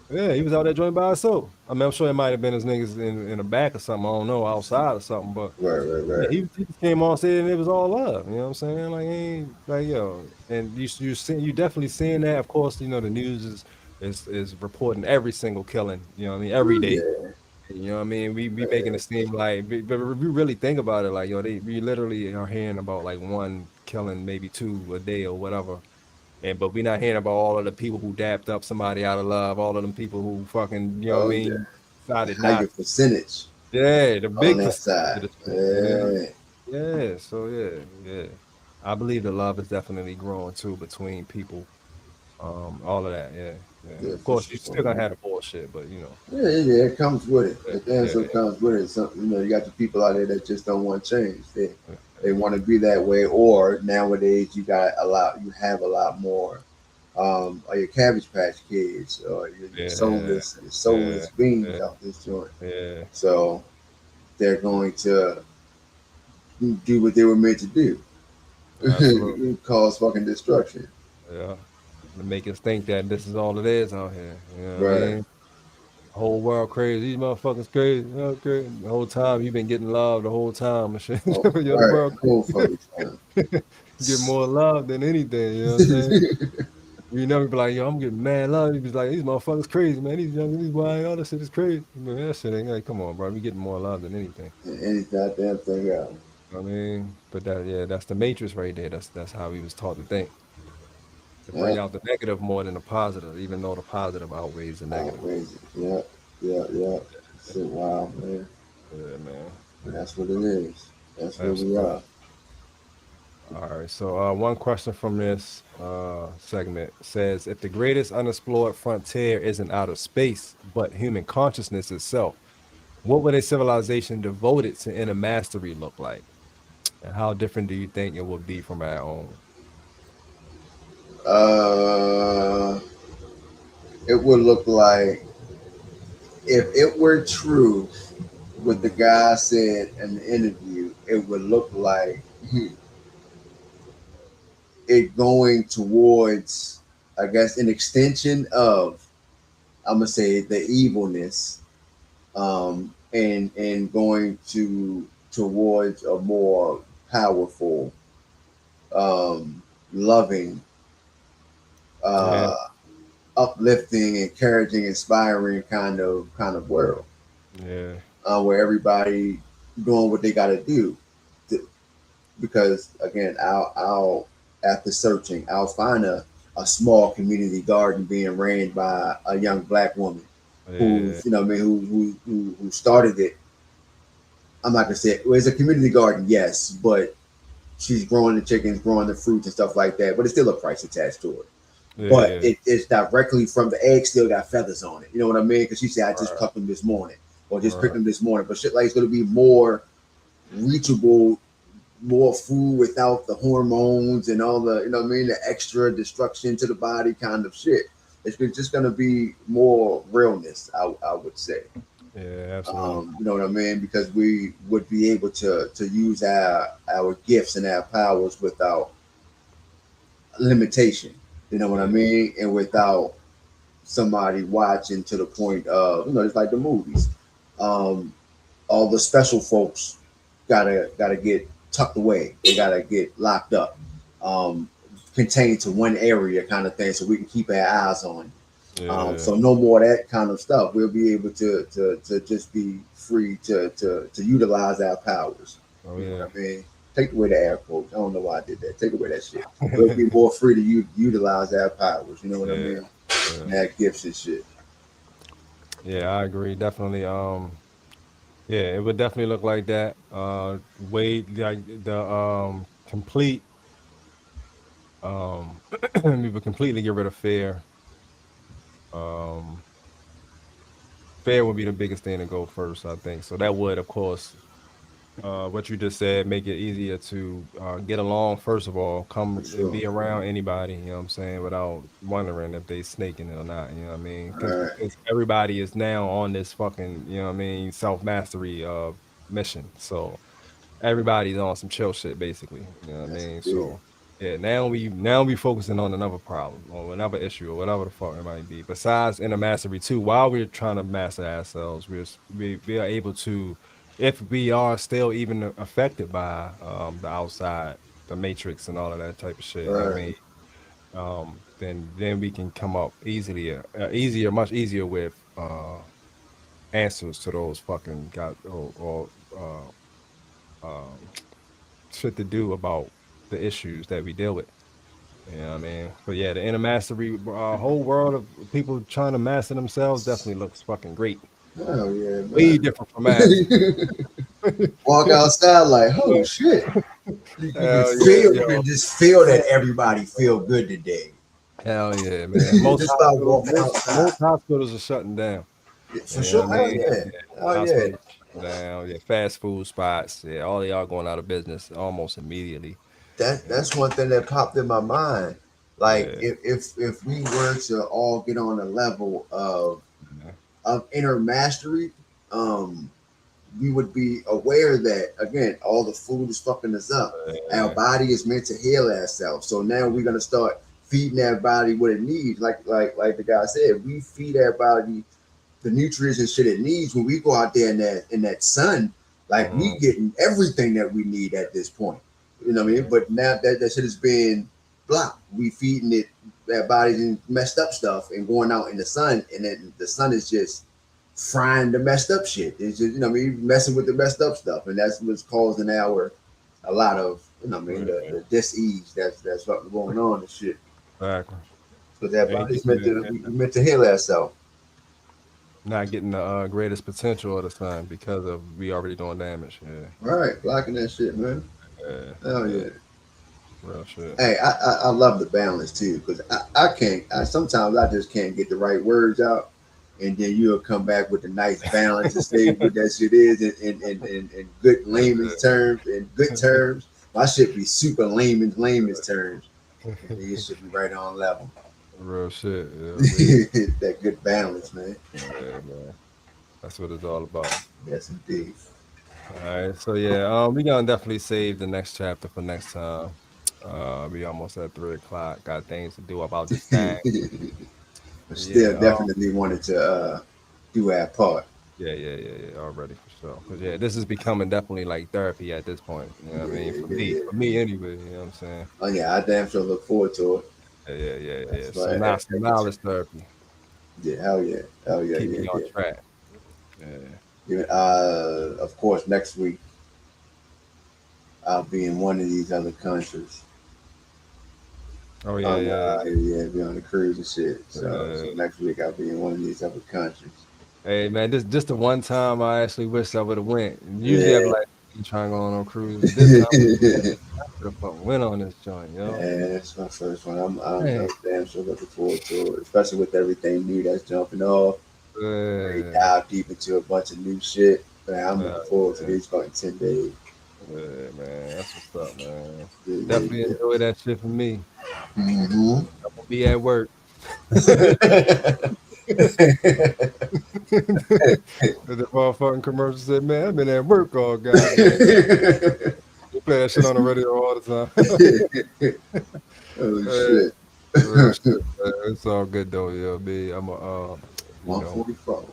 Yeah, he was out there joined by himself. I mean, I'm sure it might have been his niggas in the back or something. I don't know, outside or something, but. right, right, Yeah, right. he just came on stage and it was all love. You know what I'm saying? Like, he ain't like yo, and you definitely seeing that. Of course, the news is reporting every single killing. You know what I mean? Every Ooh, day. yeah, You know what I mean? We making it seem like, but if we really think about it, like yo, we literally are hearing about like one killing, maybe two a day or whatever. And but we're not hearing about all of the people who dapped up somebody out of love, all of them people who fucking, you know what I oh yeah. mean, The decided higher not. percentage Yeah, the on big that percentage of side. the shit. Yeah. Yeah. Yeah, so yeah. I believe the love is definitely growing too between people. All of that, yeah, yeah. Yeah, Of for course, you sure, still gonna man. have the bullshit, but Yeah, yeah, yeah, it comes with it. yeah, It damn yeah, sure comes with it. Some, you got the people out there that just don't want change. yeah, They want to be that way. Or nowadays, you have a lot more. Or your Cabbage Patch Kids, or yeah, your yeah, soulless beings yeah, out this joint. yeah, So they're going to do what they were meant to absolutely, do, cause fucking destruction. yeah. To make us think that this is all it is out here. You know what I Right. mean? Whole world crazy. These motherfuckers crazy. Okay. The whole time you've been getting love the whole time and shit. Oh, You're the right. world Whole crazy. fucking time. You get more love than anything. You know what I'm saying? You never be like, yo, I'm getting mad love. You be like, these motherfuckers crazy, man. These young, these wild, all this shit is crazy. Man, that shit ain't like, come on, bro. We getting more love than anything. Any goddamn thing else. You know what I mean, but that's the matrix right there. That's how we was taught to think. To Yeah. bring out the negative more than the positive, even though the positive outweighs the negative. Outrageous. Yeah. Yeah. Yeah. Shit, wow, man. Yeah, man. And that's what it is. That's where we Absolutely. are. All right. So, one question from this segment says, if the greatest unexplored frontier isn't outer space, but human consciousness itself, what would a civilization devoted to inner mastery look like? And how different do you think it would be from our own? Uh, it would look like, if it were true what the guy said in the interview, it would look like it going towards, I guess, an extension of, I'm gonna say, the evilness, and going towards a more powerful, loving, Yeah. uh, uplifting, encouraging, inspiring kind of world, Yeah. where everybody doing what they got to do. Because again, I'll after searching, I'll find a small community garden being ran by a young black woman Yeah. who's, what I mean, who started it. I'm not gonna say it. Well, it's a community garden, yes, but she's growing the chickens, growing the fruits and stuff like that. But it's still a price attached to it. But Yeah. it's directly from the egg. Still got feathers on it. You know what I mean? Because she said, I just Right. cut them this morning, or just picked Right. them this morning. But shit like it's gonna be more reachable, more food without the hormones and all the, what I mean, the extra destruction to the body kind of shit. Just going to be more realness, I would say. Yeah. Absolutely. You know what I mean? Because we would be able to use our gifts and our powers without limitation. You know what I Yeah. mean? And without somebody watching to the point of, it's like the movies. Um, all the special folks gotta get tucked away. They gotta get locked up, um, contained to one area, kind of thing, so we can keep our eyes on. Yeah. So no more of that kind of stuff. We'll be able to just be free to utilize our powers. Oh You know yeah. what I mean? Take away the air quotes. I don't know why I did that. Take away that shit. We'll be more free to utilize our powers. You know what I Yeah. mean? Yeah. And our gifts and shit. Yeah, I agree. Definitely. Yeah, it would definitely look like that. Way like the complete we would completely get rid of fear. Um Fear would be the biggest thing to go first, I think. So that would, of course, what you just said, make it easier to get along, first of all, come For and sure. be around anybody, you know what I'm saying, without wondering if they snaking it or not, you know what I mean? All Because right. everybody is now on this fucking, you know what I mean, self-mastery mission. So everybody's on some chill shit, basically, you know what I That's mean? big. So yeah, now we focusing on another problem or another issue or whatever the fuck it might be. Besides inner mastery too, while we're trying to master ourselves, we are able to, if we are still even affected by the outside, the matrix and all of that type of shit, All you know what I right. mean? Then we can come up much easier with answers to those fucking got or um shit to do about the issues that we deal with. You know what I mean? But yeah, the inner mastery, whole world of people trying to master themselves definitely looks fucking great. Oh yeah, Way man. different from ours. Walk outside like, oh shit. You can Hell yeah, feel, you yo. can just feel that everybody feel good today. Hell yeah, man. Most Just by hospitals, walking most outside. most hospitals are shutting down. For You know sure. what I Hell mean? yeah. Yeah, Hell yeah. hospitals shutting down. Yeah, fast food spots. Yeah, all of y'all going out of business almost immediately. That's one thing that popped in my mind. Like Yeah, if we were to all get on a level yeah, of inner mastery, um, we would be aware that again, all the food is fucking us up. Our yeah, body is meant to heal ourselves. So now we're gonna start feeding our body what it needs. Like the guy said, we feed our body the nutrients and shit it needs when we go out there in that sun. Like we mhm, getting everything that we need at this point. You know what I mean? yeah, But now that shit is being blocked. We feeding it that body's in messed up stuff and going out in the sun, and then the sun is just frying the messed up shit. It's just what I mean, messing with the messed up stuff, and that's what's causing a lot of what I mean yeah, the dis-ease that's what's going on and shit. exactly. Because that Yeah, he body's keeping meant it. to we meant to heal ourselves. Not getting the greatest potential of the sun because of we already doing damage. Yeah, Right, blocking that shit, man. yeah, Hell yeah, yeah. real shit. Hey, I love the balance too, because I can't. Sometimes I just can't get the right words out, and then you'll come back with a nice balance and say what that shit is in good layman's terms. In good terms, my shit be super layman's terms, and then it should be right on level. Real shit. Yeah, man. That good balance, man. Yeah, man. That's what it's all about. Yes, indeed. All right, so yeah, we gonna definitely save the next chapter for next time. We almost at 3 o'clock. Got things to do about this thing. But still, Yeah, definitely wanted to do our part. yeah. Already for sure. Cause yeah, this is becoming definitely like therapy at this point. You know what I mean? Yeah, yeah, For me anyway. You know what I'm saying? Oh yeah, I damn sure look forward to it. Yeah. That's So why now, I get it's therapy. yeah, hell yeah, hell yeah, Keep yeah, me on yeah. track. Yeah. Even, of course, next week I'll be in one of these other countries. Oh yeah. Yeah, be on the cruise and shit. So Uh, next week I'll be in one of these other countries. Hey man, this just the one time I actually wish I would have went. Usually I'd be Yeah, like, I'm trying to go on a cruise, but this time I should have fucking went on this joint, yo. and it's my first one. I'm Hey, damn sure looking forward to it, especially with everything new that's jumping off. Ready to yeah, dive deep into a bunch of new shit. Man, I'm yeah, looking forward to yeah, these fucking 10 days. man, that's what's up, man. Yeah, Definitely yeah, enjoy that shit for me. yeah. Hmm. I'm gonna be at work. The motherfucking commercial said, man, I've been at work all goddamn. You play that shit on the radio all the time. Oh shit. Real shit, man. It's all good though. Yeah, me. I'm a you know, 144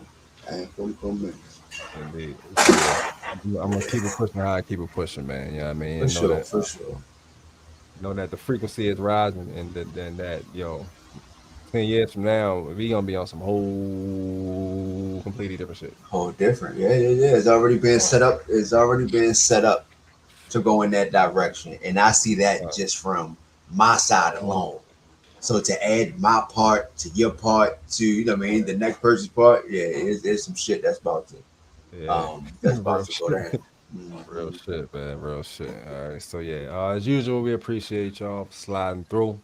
and 44 minutes. indeed. So yeah, I'm gonna keep it pushing how I keep it pushing, man. You know what I mean? For And sure, for sure. know that the frequency is rising, and then that 10 years from now, we gonna be on some whole completely different shit. Whole different. Yeah, yeah, yeah. It's already been set up. It's already been set up to go in that direction. And I see that just from my side alone. So to add my part to your part to, you know what I mean, the next person's part, yeah, it's some shit that's about to Yeah, that's real about to go shit. down. Real shit, man. Real shit. All right. So yeah, as usual, we appreciate y'all for sliding through.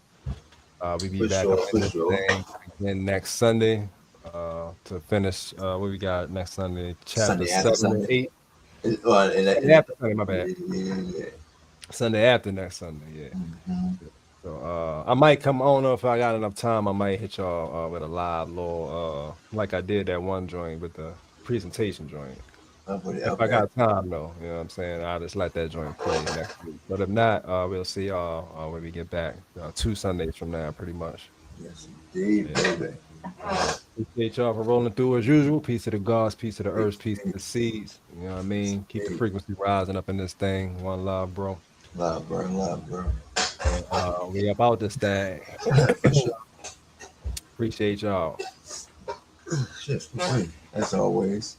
We be For back up sure, in for this sure. thing again next Sunday. To finish what we got next Sunday, chapter Sunday after 7 and 8. Sunday. And Sunday after Sunday, my bad. yeah. Sunday after next Sunday, yeah. Mhm. So I might come. I don't know if I got enough time. I might hit y'all with a live little like I did that one joint with the presentation joint. If I Okay. got time though, you know what I'm saying? I'll just let that joint play next week. But if not, we'll see y'all when we get back 2 Sundays from now, pretty much. Yes, indeed, Yeah. baby. Appreciate y'all for rolling through as usual. Peace to the gods, peace to the earth, peace to the seas. You know what I mean? Keep the frequency rising up in this thing. One love, bro. Love, bro. Love, bro. And we about this thing. For sure. Appreciate y'all. Shit, as always.